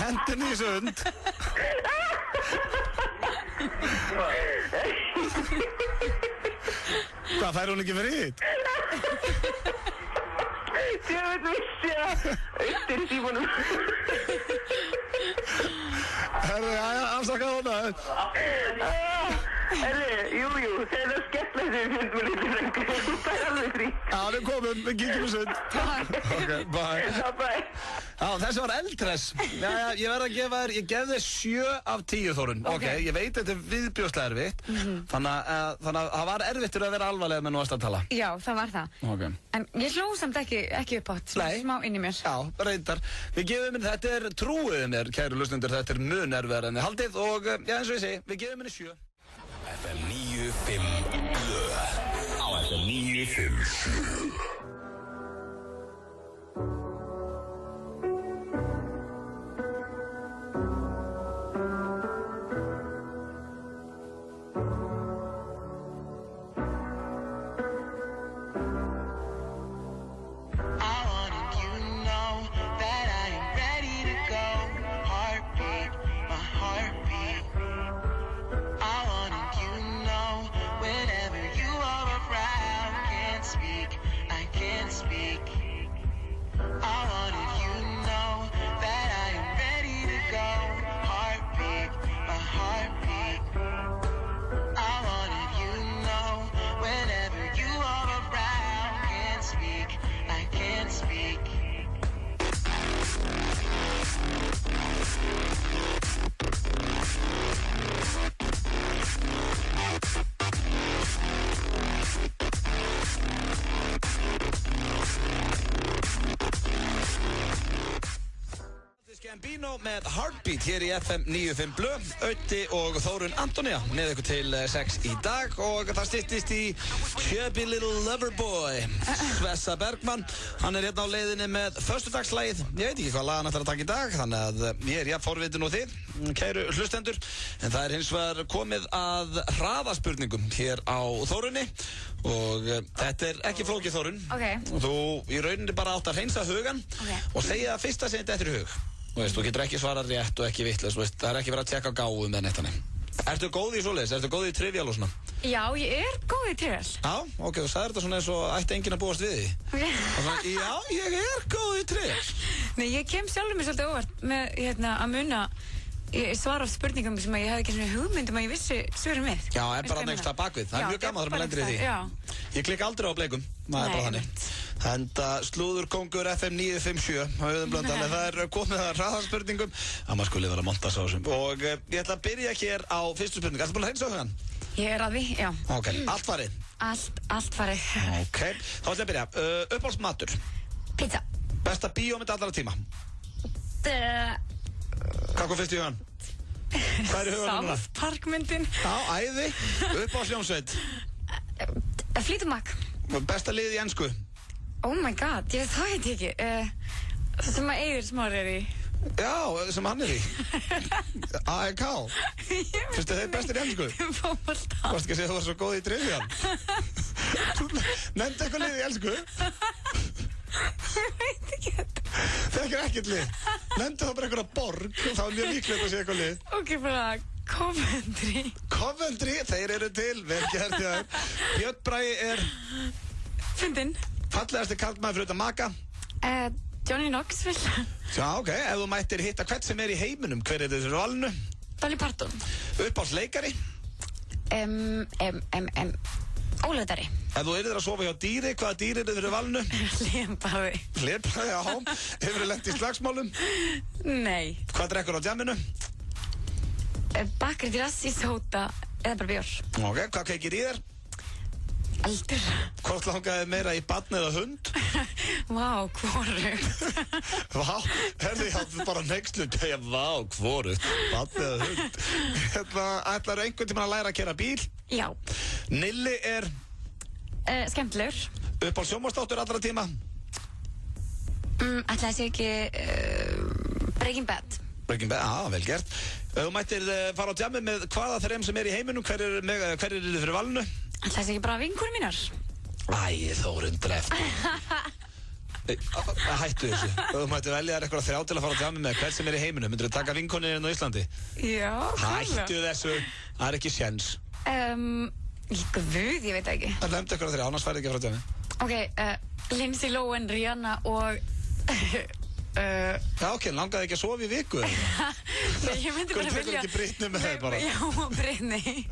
[SPEAKER 1] Hendin í sund. Hvað, fær hún ekki frítt?
[SPEAKER 7] Ég veit vissi að auðvitað í símanum.
[SPEAKER 1] Herru, afsaka hana.
[SPEAKER 7] Herru, jú, það er skemmtilegt þegar við fundum með litlu frængu. Þú fær alveg frítt.
[SPEAKER 1] Já, við komum, við kíkjum í sund. Ok, bye.
[SPEAKER 7] Bye.
[SPEAKER 1] Já, þessi var eldhress. Já, ég verð að gefa þér, ég gef þér 7 af 10, Þórunn. Ok, ég veit þetta er viðbjóðslega erfitt. Þannig að það var erfittur að vera alvarlega með nú að tala.
[SPEAKER 3] Já, það var það.
[SPEAKER 1] Ok.
[SPEAKER 3] En ég hló samt ekki upp átt.
[SPEAKER 1] Nei.
[SPEAKER 3] Smá inn í mér.
[SPEAKER 1] Já, reyndar. Við gefum henni, þetta er trúið mér, kæru lustundur, þetta er mun erfiðar en þið haldið og, já, eins og ég segi, við gefum henni 7.
[SPEAKER 5] FM 95 Blö á FM 957.
[SPEAKER 1] Gambino með Heartbeat hér í FM 95 Blö, Ötti og Þórunn Antonía með ykkur til 6 í dag og það styttist í Chubby Little Loverboy. Svessa Bergmann, hann er hérna á leiðinni með föstudagslægið. Ég veit ekki hvað lag hann ætlar að taka í dag, þannig að ég er jafn forvitin og þið, kæru hlustendur. En það er hins vegar komið að hraðaspurningum hér á Þórunni og þetta er ekki flókið, Þórunn.
[SPEAKER 3] Ok.
[SPEAKER 1] Þú í rauninni bara átt að hreinsa hugan og segja það fyrsta sem þetta eftir hug. Þú getur ekki svarað rétt og ekki vitlaus, það er ekki verið að tjekka gáum með neitt þannig. Ertu góð í svoleiðis? Ertu góð í trivial og svona?
[SPEAKER 3] Já, ég er góð í trivial.
[SPEAKER 1] Já, ok, þú sagðir þetta svona eins og ætti enginn að búast við því. Svona, já, ég er góð í trivial.
[SPEAKER 3] Nei, ég kem sjálfur mér svolítið óvart með að muna ég svara á spurningum sem ég hefði ekki svona hugmyndum að ég vissi svörum við.
[SPEAKER 1] Já, bara next að bakvið. Það mjög gaman þegar maður lendir í því.
[SPEAKER 3] Já.
[SPEAKER 1] Ég klikka aldrei á bleikum, maður bara þannig. Enda slúðurkongur FM 957 á Auðun Blöndal, það komið að hraðarspurningum að maður skuli vera montas á þessum. Og ég ætla að byrja hér á fyrstu spurningu. Ertu búin að hreinsa hugann?
[SPEAKER 3] Ég að því, já.
[SPEAKER 1] Ok, allt farið?
[SPEAKER 3] Allt farið.
[SPEAKER 1] Ok, þá ætla ég að byrja. Uppáhaldsmatur?
[SPEAKER 3] Pizza.
[SPEAKER 1] Besta bíómynd allra tíma? Hvað kom fyrst í hugann? Hvað er í hugann núna?
[SPEAKER 3] South Park myndin.
[SPEAKER 1] Já, æði. Uppáhaldsljónsveit?
[SPEAKER 3] Fleetwood Mac.
[SPEAKER 1] Besta lið í ensku?
[SPEAKER 3] Oh my god, ég veit það ekki. Það sem að Eiður Smári er í.
[SPEAKER 1] Já, sem hann er í. AEK. Fyrstu þeir bestir í ensku?
[SPEAKER 3] Fótbolta.
[SPEAKER 1] Varstu ekki að segja að þú var svo góð í trivjan? Nefndi eitthvað lið í ensku?
[SPEAKER 3] Ég veit ekki þetta.
[SPEAKER 1] Þekkir ekkert lið. Nefndi þá bara einhverja borg, þá er mjög líklegt að segja eitthvað lið.
[SPEAKER 3] Ok, bara Coventry.
[SPEAKER 1] Coventry, þeir eru til, vel gert hjá þér. Björn Bragi er
[SPEAKER 3] Fyndin.
[SPEAKER 1] fallegasti karlmaður fyrir utan maka.
[SPEAKER 3] Johnny Knoxville.
[SPEAKER 1] Já, ok, ef þú mættir hitta hvert sem er í heiminum, hver er þetta fyrir valinu?
[SPEAKER 3] Dolly Parton.
[SPEAKER 1] Uppáhaldsleikari?
[SPEAKER 3] Ólautari.
[SPEAKER 1] Ef þú yrðir að sofa hjá dýri, hvaða dýri er þetta fyrir valinu?
[SPEAKER 3] Hlébarði.
[SPEAKER 1] Hlébarði, já. Hefurðu lent í slagsmálum?
[SPEAKER 3] Nei.
[SPEAKER 1] Hvað drekkur á djamminu?
[SPEAKER 3] Bakri rassi, sóta eða bara bjór.
[SPEAKER 1] Ok, hvað kveikir í þér?
[SPEAKER 3] Eldur.
[SPEAKER 1] Hvort langaði meira í barn eða hund?
[SPEAKER 3] Vá, hvorugt.
[SPEAKER 1] Vá, herði ég bara nextlu tegja, vá, hvorugt, barn eða hund. Ætlarðu einhvern tímann að læra að keyra bíl?
[SPEAKER 3] Já.
[SPEAKER 1] Nilli er
[SPEAKER 3] Skemmtilegur.
[SPEAKER 1] uppáhalds sjónvarpsþáttur allra tíma?
[SPEAKER 3] Ætlaði sé ekki Breaking Bad.
[SPEAKER 1] Breaking Bad, vel gert. Ef þú mættir fara á djammi með hvaða þeim sem er í heiminum, hver er þið fyrir valinu?
[SPEAKER 3] Ætlaði sé ekki bara vinkonur mínar.
[SPEAKER 1] Æ, Þórunn dreft. Hættu þessu. Ef þú mættir velja þér eitthvað 3 til að fara á djammi með hver sem er í heiminum, myndir þú taka vinkonirinn á Íslandi?
[SPEAKER 3] Já,
[SPEAKER 1] Hættu þessu, það er ekki séns.
[SPEAKER 3] Guð, ég veit ekki.
[SPEAKER 1] Það lemdi eitthvað 3, annars færði ekki að fara á djammi.
[SPEAKER 3] Ok, Lindsay Lohan, Rihanna og
[SPEAKER 1] Já, ok, langaði ekki að sofa í viku?
[SPEAKER 3] Nei, ég myndi bara
[SPEAKER 1] Hvernig tekur ekki Britney með þeir bara?
[SPEAKER 3] Já, Britney.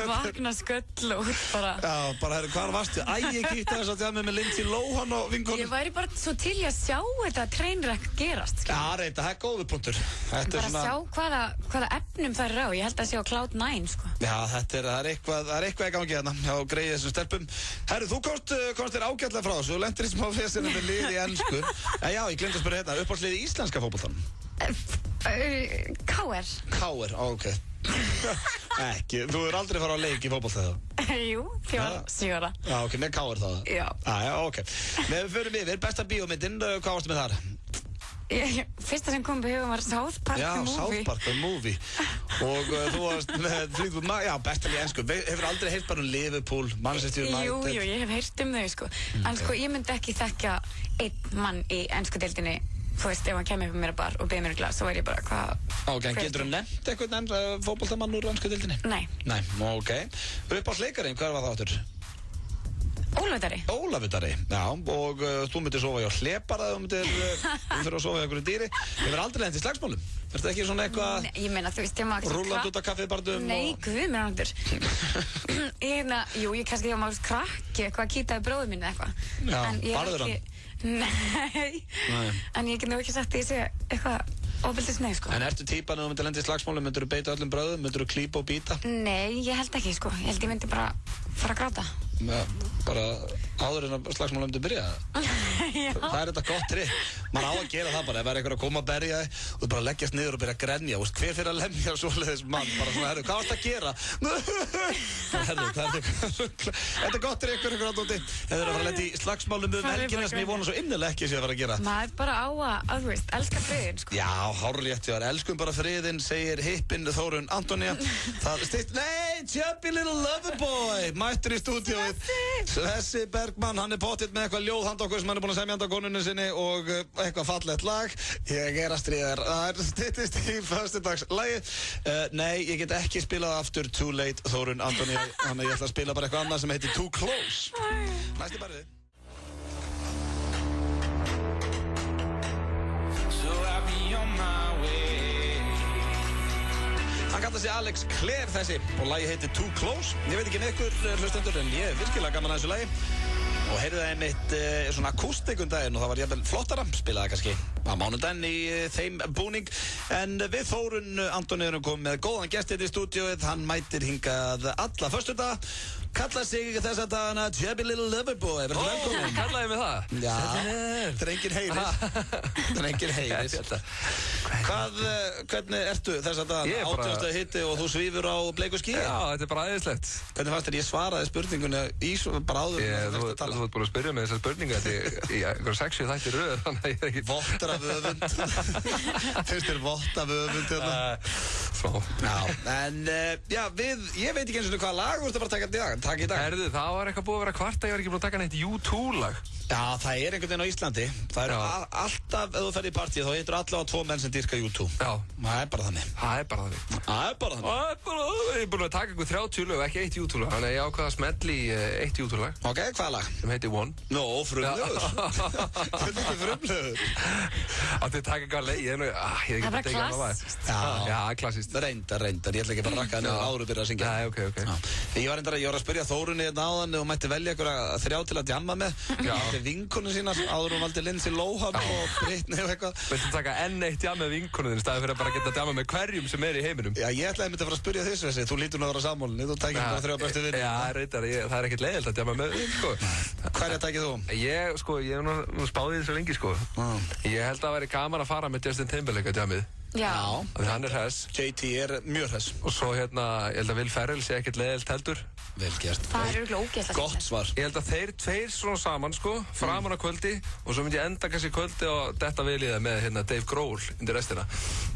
[SPEAKER 3] Vakna sköll og út bara.
[SPEAKER 1] Já, bara, hvar varstu? Æ, ég kíkti þess að djammi með Lindsay Lohan og vinkonum.
[SPEAKER 3] Ég væri bara svo til að sjá þetta trainwreck gerast.
[SPEAKER 1] Já, reynda, það er góður punktur.
[SPEAKER 3] Bara sjá hvaða efnum það er á. Ég held að sjá Cloud9, sko.
[SPEAKER 1] Já, það er eitthvað í gangi hérna hjá greið þessum stelpum. Herru, þú komst þér ágætlega frá þessu. Þú lentir í smá fesinu með lið í ensku. Já, ég glemdi að spyrja hérna, uppáhaldsliðið í íslenska fótboltanum?
[SPEAKER 3] KR.
[SPEAKER 1] KR, ok. Ekki, þú er aldrei farið á leik í fótbolta þá?
[SPEAKER 3] Jú, 7 ára.
[SPEAKER 1] Já, ok, með KR þá?
[SPEAKER 3] Já.
[SPEAKER 1] Já, ok. Við förum yfir, besta bíómyndin, hvað varstu með þar?
[SPEAKER 3] Fyrsta sem kom på hugum var South Park the Movie.
[SPEAKER 1] Já, South Park the Movie. Og þú varst með Fleetwood Mac, já, besta í ensku. Hefur aldrei heyrt bara Liverpool, Manchester United?
[SPEAKER 3] Jú, ég hef heyrt þau, sko. En sko, ég myndi ekki þekkja einn mann í ensku deildinni. Þú veist, ef hann kemur upp með mér bar og beði mér glas, þá væri ég bara, hvað...
[SPEAKER 1] Ok, en getur þú nefnt eitthvað fótboltamann úr ensku deildinni?
[SPEAKER 3] Nei.
[SPEAKER 1] Nei, ok. Uppáhaldsleikarinn, hver var það áttur?
[SPEAKER 3] Ólafutari.
[SPEAKER 1] Ólafutari, já, og þú myndir sofa hjá Hlébarða, þú myndir fyrir að sofa hjá einhverju dýri. Ég verð aldrei lent í slagsmálum. Er þetta ekki svona eitthvað...
[SPEAKER 3] Nei, ég meina, þú veist, ég maður...
[SPEAKER 1] Rúlland út af kaffibardum og...
[SPEAKER 3] Nei, guð mér ándur. Ég kannski þegar maður krakki eitthvað að kýta í bróðu mínu eitthvað.
[SPEAKER 1] Já, barður hann?
[SPEAKER 3] Nei. En ég get nú ekki sagt að ég sé eitthvað ofbeldisneið, sko.
[SPEAKER 1] En ertu típan að þú myndir lent í slagsmálum, myndir þú beita öllum bröðum, myndir þú klípa og bíta?
[SPEAKER 3] Nei, ég held ekki, sko. Ég held ég myndi bara fara að gráta.
[SPEAKER 1] Ja, bara áður en að slagsmálum myndi byrja. Það er þetta gott trikk. Man á að gera það bara, ef það er einhver að koma að berja þig og þú bara leggjast niður og byrja að grenja. Hver fyrir að lemja svoleiðis mann? Bara svona, herru, hvað varst að gera? Herru, þetta er gott trikk fyrir ykkur átóti. Ef þið eru að fara að lenda í slagsmálum helgina sem ég vona svo innilega ekki sé að fara að gera.
[SPEAKER 3] Maður bara á að þú veist, elska friðinn, sko.
[SPEAKER 1] Já, hárrétt, já, elskum bara friðinn, segir hippinn Þórunn Antonía. Það stýtt, nei, chubby little lover boy, mættur í stúdíóið. Svessi Bergmann, hann er pottitt með eitthvað ljóð handa okkur sem hann er búin að semja handa konunni sinni og eitthvað fallegt lag. Ég er að stríða þér. Það er styttist í föstudagslagi. Nei, ég get ekki spilað aftur Too Late Þórunn Antonía. Þannig ég ætla að spila bara eitthvað annað sem heitir Too Close. Næsti bara þið. So I'll be on my way. Hann kallar sig Alex Clare þessi og lagið heitir Too Close. Ég veit ekki með ykkur hlustendur en ég er virkilega gaman að þessu lagi. Og heyrði það einmitt svona akústikundaginn og það var jafnvel flottara, spilaði kannski á mánudaginn í þeim búning. En við Þórunn Antoni erum komið með góðan gest í stúdíóið, hann mætir hingað alla föstudag, kallar sig þessa dagana Chubby Little Loverboy. Verður velkomin.
[SPEAKER 8] Kallaði mig það?
[SPEAKER 1] Já, drengir heyrir. Drengir heyrir. Hvernig ertu þessa dagana? 80. hitti og þú svífur á bleiku skýi?
[SPEAKER 8] Já, þetta er bara æðislegt.
[SPEAKER 1] Hvernig fannst þér? Ég svaraði spurningunni bara áður.
[SPEAKER 8] Þú ert búin að spyrja mig þessar spurningar í einhverjum 60 þættir röð, þannig að ég er ekki...
[SPEAKER 1] Vottar af öfund. Finnst þér vott af öfund hérna?
[SPEAKER 8] Svo.
[SPEAKER 1] Já, en ég veit ekki eins og hvaða lag þú ert að bara taka í dag.
[SPEAKER 8] Herðu, það var eitthvað búið að vera kvarta, ég var ekki búin að taka neitt U2-lag.
[SPEAKER 1] Já, það er einhvern veginn á Íslandi. Það er alltaf, ef þú ferð í partíð, þá hittur allavega 2 menn sem dýrka U2.
[SPEAKER 8] Já.
[SPEAKER 1] Það er bara þannig.
[SPEAKER 8] Ég er búin að taka einhver 30 lög, ekki eitt U2-lag, þannig að ég ákvaða að smelli í eitt U2-lag.
[SPEAKER 1] Ok, hvaða lag?
[SPEAKER 8] Sem heitir One.
[SPEAKER 1] Nó, frumlegur. Þetta er ekki frumlegur.
[SPEAKER 8] Átti að taka eitthvað leið, ég
[SPEAKER 3] Það er bara klassist.
[SPEAKER 8] Já, klassist.
[SPEAKER 1] Reyndar. Ég ætla ekki bara að rakka henni áður að byrja að syngja.
[SPEAKER 8] Nei, ok.
[SPEAKER 1] Ég var að spyrja Þórunni hérna áðan og mætti velja einhverja 3 til að djamma með. Vinkonu sína áður hún valdi Lindsay Lohan og Britney og eitthvað.
[SPEAKER 8] Viltu taka enn eitt djam með vinkonu þinn í staði fyrir að bara geta djama með hverjum sem er í heiminum?
[SPEAKER 1] Já, ég ætlaði að fara að spyrja þess þessi. Þú lítur nú að vera sammálinni, þú tækir bara 3 bestu vinni.
[SPEAKER 8] Já, reyndar, það er ekkert leiðilt að djama með þinn, sko.
[SPEAKER 1] Hverja tækir þú?
[SPEAKER 8] Ég hef nú spáð í þessu lengi, sko. Ég held að það væri gaman að fara með Justin Timberlake að djamið.
[SPEAKER 3] Já.
[SPEAKER 8] Þannig hann er hress.
[SPEAKER 1] JT er mjög hress.
[SPEAKER 8] Og svo ég held að Will Ferrell sé ekkert leiðilt heldur.
[SPEAKER 1] Vel gert.
[SPEAKER 3] Það er örugglega ógeðslega
[SPEAKER 1] Gott svar.
[SPEAKER 8] Ég held að þeir tveir svona saman, sko, framan á kvöldi og svo myndi ég enda kannski kvöldi og detta vel í það með Dave Grohl undir restina.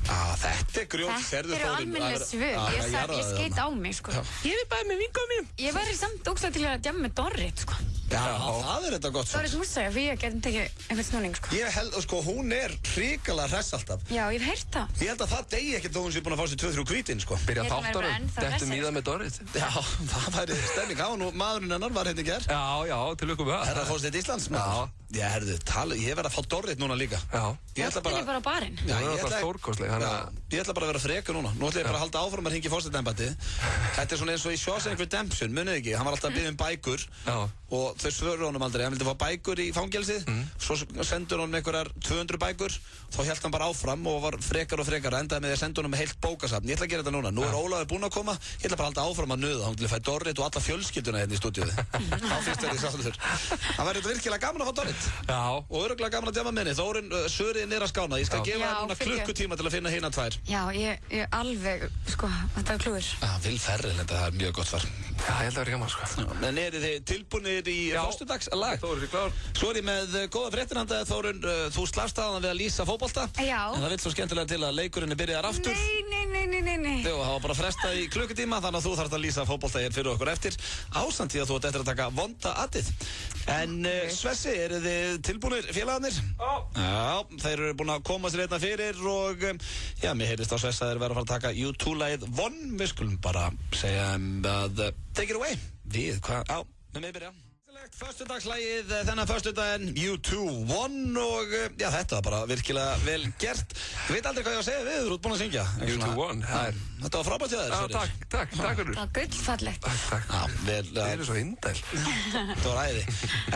[SPEAKER 1] Þetta er grjót.
[SPEAKER 3] Þetta eru almennileg svör. Ég skeit á mig, sko.
[SPEAKER 8] Ég er bara með vinkonu mín.
[SPEAKER 3] Ég væri samt ógeðslega til að djamma með Dorrit, sko.
[SPEAKER 1] Já, það er þetta gott svar.
[SPEAKER 3] Dorrit Húsæja, fyrir ég getum tekið einhvern snúning, sko.
[SPEAKER 1] Ég held, sko, hún er hrikalega hress alltaf.
[SPEAKER 3] Já, ég hef heyrt það.
[SPEAKER 1] Ég held að það degi ekkert þó hún sé búin að fá sér 2-3 hvítin, sko.
[SPEAKER 8] Byrja þáttarum, dettum í það með Dorrit.
[SPEAKER 1] Já, það væri stemming. Hann og maðurinn hennar var hérna í gær.
[SPEAKER 8] Já, til lukku með það.
[SPEAKER 1] Herra fórstitt Íslands, maður. Já, herðu, ég verð að fá Dorrit núna líka.
[SPEAKER 8] Já.
[SPEAKER 1] Ég ætla
[SPEAKER 3] bara á barinn.
[SPEAKER 1] Já,
[SPEAKER 8] ég
[SPEAKER 1] ætla bara að vera frekur núna. Nú ætla ég bara að halda áfram að hringja í forsetembættið. Þetta er svona eins og í Shawshank Redemption, munið ekki? Hann var alltaf að biðja bækur og þau svöruðu honum aldrei. Hann vildi fá bækur í fangelsið, svo sendur honum einhverjar 200 bækur, þá hélt hann bara áfram og var frekar og frekar, endaði með því að senda honum heilt bókasafn. Ég ætla að gera þetta núna. Nú er Ólafur búinn að koma, ég ætla bara að halda áfram að nuða. Hann vil fæ Dorrit og alla fjölskylduna hérna í stúdíóið. Þá fyrst er ég sáttur. Það væri virkilega gaman að fá Dorrit.
[SPEAKER 8] Já.
[SPEAKER 1] Og örugglega gaman að djama minni. Þórunn, Söriðin er að skána. Ég skal gefa þér núna klukkutíma til að finna hina 2.
[SPEAKER 3] Já, ég alveg, sko, þetta er klúður.
[SPEAKER 1] Will Ferrell, þetta er mjög gott svar.
[SPEAKER 8] Já, ég held að vera gaman, sko.
[SPEAKER 1] En þið tilbúnir í föstudagslag?
[SPEAKER 8] Þórunn, klár.
[SPEAKER 1] Svo er ég með góða fréttir handa, Þórunn, þú slappst aðan við að lýsa fótbolta.
[SPEAKER 3] Já.
[SPEAKER 1] En það vill svo skemmtilega til að leikurinn er byrjaðar aftur.
[SPEAKER 3] Nei.
[SPEAKER 1] Jú, það var bara frestað í klukkutíma, þannig að þú þarfst að lýsa fótbolta hér fyrir okkur eftir. Ásamt því að þú ert eftir að taka vonda addið. En Svessi, eru þið tilbúnir félagarnir? Já, þeir eru búin að koma sér einna fyrir og já, mér heyrist á Svessa þeir verða að fara að taka U2-lagið One. Við skulum bara segja að take it away. Með mig byrja. Föstudagslagið þennan föstudaginn U2 One og já, þetta var bara virkilega vel gert. Ég veit aldrei hvað ég var að segja við, þú ert búin að syngja
[SPEAKER 8] U2 One,
[SPEAKER 1] þetta var frábært hjá þér.
[SPEAKER 8] Takk fyrir.
[SPEAKER 3] Það var gullfallegt.
[SPEAKER 8] Takk. Þið eru svo indæl.
[SPEAKER 1] Það var æði.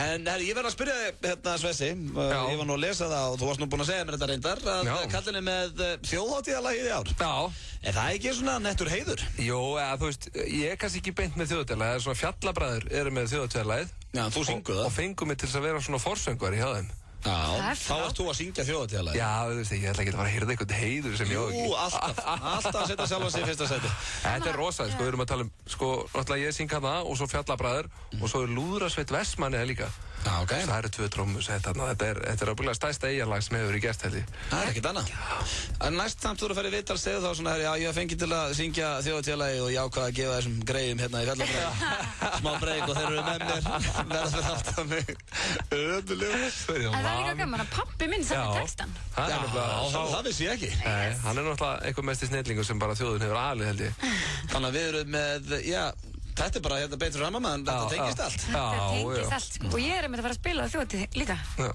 [SPEAKER 1] En ég verð að spyrja hérna Svessi, ég var nú að lesa það og þú varst nú búin að segja mér þetta reyndar að kallinni með þjóðhátíðalagið í ár.
[SPEAKER 8] Já.
[SPEAKER 1] Er það ekki svona nettur heiður?
[SPEAKER 8] Jó, þú veist, ég er kannski ekki beint með þjóðhátíðalagið, það er svona Fjallabræður eru með þjóðhátíðalagið.
[SPEAKER 1] Já, þú syngur það.
[SPEAKER 8] Og fengum mig til þess að vera svona forsöngvari hjá þeim.
[SPEAKER 1] Já, þá varst þú að syngja þjóðhátíðalagið.
[SPEAKER 8] Já, þú veist, ég ætla ekki að fara að hýrða eitthvað heiður sem ég á ekki.
[SPEAKER 1] Jú, alltaf að setja sjálfa sig í fyrsta seti.
[SPEAKER 8] Þetta er rosalega, sko, við erum að tala um, sko, náttúrulega ég syng hana og svo Fjallabræður og svo er Lúðrasveit Vestmannaeyja líka.
[SPEAKER 1] Já, ok.
[SPEAKER 8] Það eru 2 trommusett þarna, þetta er ábyggilega stærsta eyjarlag sem hefur verið gert, held ég.
[SPEAKER 1] Það er ekkert annað. En næst samt þú eru að fara í viðtal, segðu þá svona, já, ég fengi til að syngja þjóðhátíðalagið og ég ákvað að gefa þessum greiðum hérna í Fjallabræður smá breyk og þeir eru með mér, verða fyrir alltaf mig öðulegur.
[SPEAKER 3] En það er líka gaman að pabbi minn saman textan.
[SPEAKER 1] Það vissi ég ekki.
[SPEAKER 8] Nei, hann er náttúrulega eitthvað mesti snillingur sem bara þjóðin hefur alið, held ég.
[SPEAKER 1] Þannig að við erum með, já, Þetta bara hérna betur ramma maður, þetta tengist allt.
[SPEAKER 3] Þetta tengist allt, sko. Og ég einmitt að fara að spila á þjóðhátíð líka.
[SPEAKER 1] Já,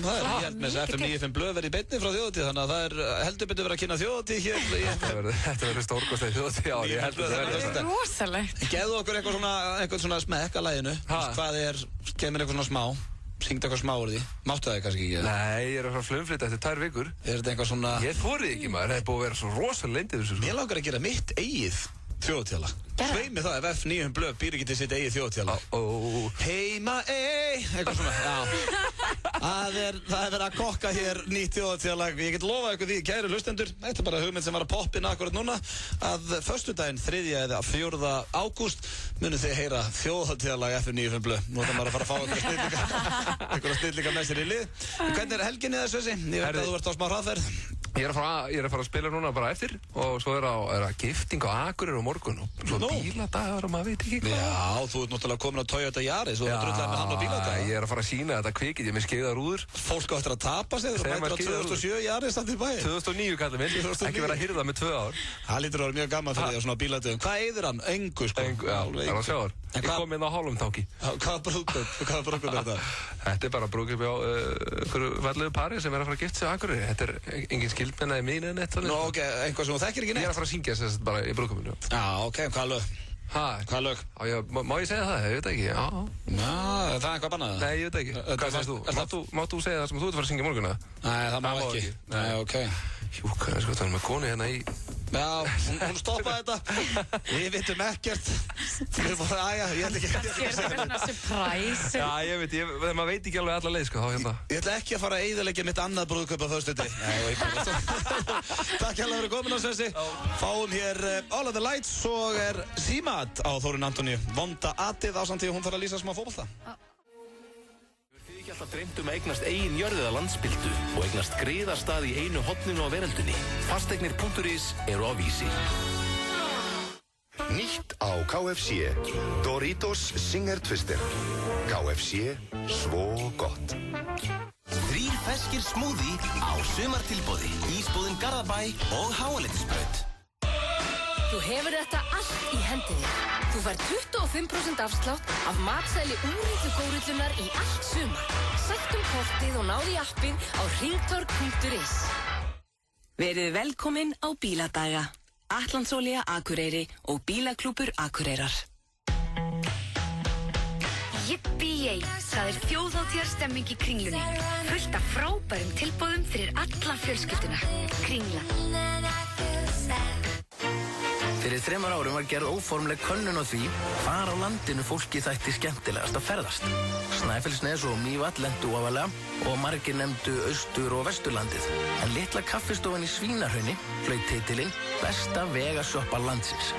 [SPEAKER 1] það ég held með þess að FM 95 blöð verið í beinni frá þjóðhátíð, þannig að það heldur betur verið að kynna þjóðhátíð hér. Þetta verður stórkostleg þjóðhátíð, já, ég held að það
[SPEAKER 3] verður rosalegt.
[SPEAKER 1] Gefðu okkur eitthvað svona smekk að laginu. Hvað kemur eitthvað svona smá? Syngdu eitthvað smá úr því. Máttu það kannski ekki?
[SPEAKER 8] Nei, ég er að fara að flumflytta eftir 2 vikur.
[SPEAKER 1] Er þetta eitthvað svona...
[SPEAKER 8] Ég þorið ekki maður, það er búið að vera svo rosalega leyndið þessu.
[SPEAKER 1] Mér langar að gera mitt eigið þjóðhátíðarlag. Svei mig það ef FM 95 blöð býr ekki til sitt eigið þjóðhátíðarlag. Heima eitthvað svona, já. Það er verið að kokka hér nýtt þjóðhátíðarlag. Ég get lofað ykkur því, kæru hlustendur, þetta er bara hugmynd sem var að poppa inn akkurat núna, að föstudaginn 3. eða 4. ágúst munu þið heyra þjóðhátíðarlag FM 95 blöð. Nú ætlum maður að fara að fá einhverja snillinga með sér í lið. Hvernig er helginni þessu þessi? Ég veit að þú ert á smá hraðferð.
[SPEAKER 8] Ég er að fara að spila núna bara eftir og svo er að gifting á Akureyri á morgun og svo bíladagar og maður veit ekki hvað.
[SPEAKER 1] Já, þú ert náttúrulega komin á Toyota Yaris og þú ert drullar með hann á bíladagar.
[SPEAKER 8] Ég er að fara að sína þetta kvikið, ég er með skeiðar rúður.
[SPEAKER 1] Fólk á eftir að tapa sig, þú mætir á 2007 Yaris samt í bæði.
[SPEAKER 8] 2009 kallar minn, ekki verið að hirða með 2 ár.
[SPEAKER 1] Það lítur að vera mjög gaman fyrir því á svona bíladögum. Hvað eyðir hann? Engu sko.
[SPEAKER 8] Já, það sjáður. Ég kom inn á hálfum tanki.
[SPEAKER 1] Hvaða brúðkaup er þetta?
[SPEAKER 8] Þetta er bara brúðkaup á einhverju fallegu pari sem er að fara að gifta sig á Akureyri. Þetta er engin skildmennaði mín en eitt.
[SPEAKER 1] Nú, ok, einhvað sem þú þekkir ekki neitt?
[SPEAKER 8] Ég er að fara að syngja þess bara í brúðkaupinu.
[SPEAKER 1] Já, ok, hvað lög? Hvað lög?
[SPEAKER 8] Má ég segja það? Ég veit ekki, já.
[SPEAKER 1] Það er eitthvað bannað?
[SPEAKER 8] Nei, ég veit ekki. Hvað segist þú? Máttu þú segja það sem þú ert að fara að syngja morgunna?
[SPEAKER 1] Nei, það má ekki. Nei, ok.
[SPEAKER 8] Jú, hvað er sko, það er með konu hérna í...
[SPEAKER 1] Já, hún stoppaði þetta. Við vitum ekkert. Við erum bara, ég ætla ekki að
[SPEAKER 3] segja þetta. Svona surprise.
[SPEAKER 8] Já, ég veit, maður veit ekki alveg alla leið, sko, þá hérna.
[SPEAKER 1] Ég ætla ekki að fara að eyðileggja mitt annað brúðkaup á föstudegi. Takk hérlega fyrir komin á Svessi. Fáum hér All of the Lights og Símat á Þórunn Antoníu. Vonda atið ásamt því að hún þarf að lýsa smá fótbolta.
[SPEAKER 5] Alltaf dreymt að eignast eigin jörðið að landspildu og eignast griðarstað í einu horninu á veröldunni. Fasteignir.is eru á Vísi.
[SPEAKER 9] Nýtt á KFC. Doritos Singer Twister. KFC, svo gott.
[SPEAKER 5] 3 ferskir smoothie á sumartilboði. Ísbúðin Garðabæ og Háaleitisbraut.
[SPEAKER 4] Þú hefur þetta allt í hendinni. Þú fær 25% afslátt af matsæli úrrillu górullunar í allt sumar. Sættum kortið og náðu í appið á hringtorg.is.
[SPEAKER 10] Verið velkomin á bíladaga. Atlantsolía Akureyri og Bílaklúbbur Akureyrar.
[SPEAKER 11] Yippee! Það er þjóðhátíðarstemming í Kringlunni. Fullt af frábærum tilboðum fyrir alla fjölskylduna. Kringla.
[SPEAKER 5] Fyrir 3 árum var gerð óformleg könnun á því hvar á landinu fólki þætti skemmtilegast að ferðast. Snæfellsnes og Mývatn lentu ofarlega og margir nefndu Austur- og Vesturlandið. En litla kaffistofan í Svínahrauni hlaut titilinn Besta vegasjoppa landsins.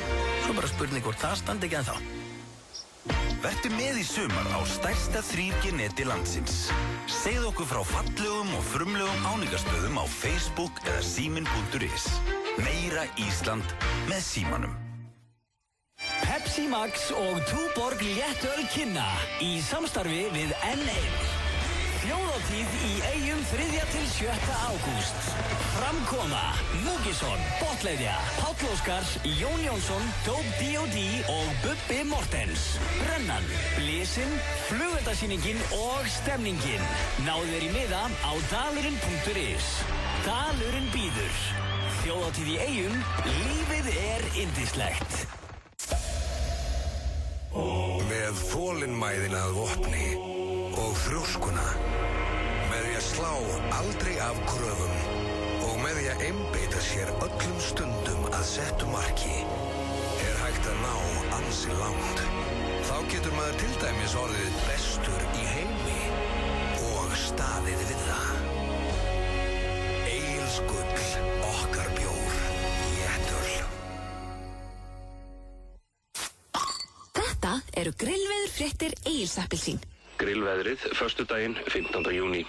[SPEAKER 5] Svo bara spurning hvort það standi ekki ennþá.
[SPEAKER 12] Vertu með í sumar á stærsta 3G-neti landsins. Segðu okkur frá fallegum og frumlegum áningastöðum á Facebook eða símin.is. Meira Ísland með símanum.
[SPEAKER 13] Pepsi Max og Túborg léttöl kynna í samstarfi við N1. Þjóðhátíð í Eyjum 3. til 7. ágúst. Framkoma Múkisson, Botleðja, Páll Óskars, Jón Jónsson, Dope D.O.D. og Bubbi Mortens. Brennan, Blísinn, flugeldasýningin og stemningin. Náðu þér í miða á dalurinn.is. Dalurinn býður. Þjóðhátíð í Eyjum, lífið er yndislegt.
[SPEAKER 14] Með þolinmæðina að vopni og þrjóskuna, með því að slá aldrei af kröfum og með því að einbeita sér öllum stundum að settu marki, er hægt að ná ansi langt. Þá getur maður til dæmis orðið bestur í heimi og staðið við það. Egils gull, okkar bjór, léttöl.
[SPEAKER 4] Þetta eru grillveðurfréttir Egils appelsín.
[SPEAKER 15] Grillveðrið, föstudaginn, 15. júní.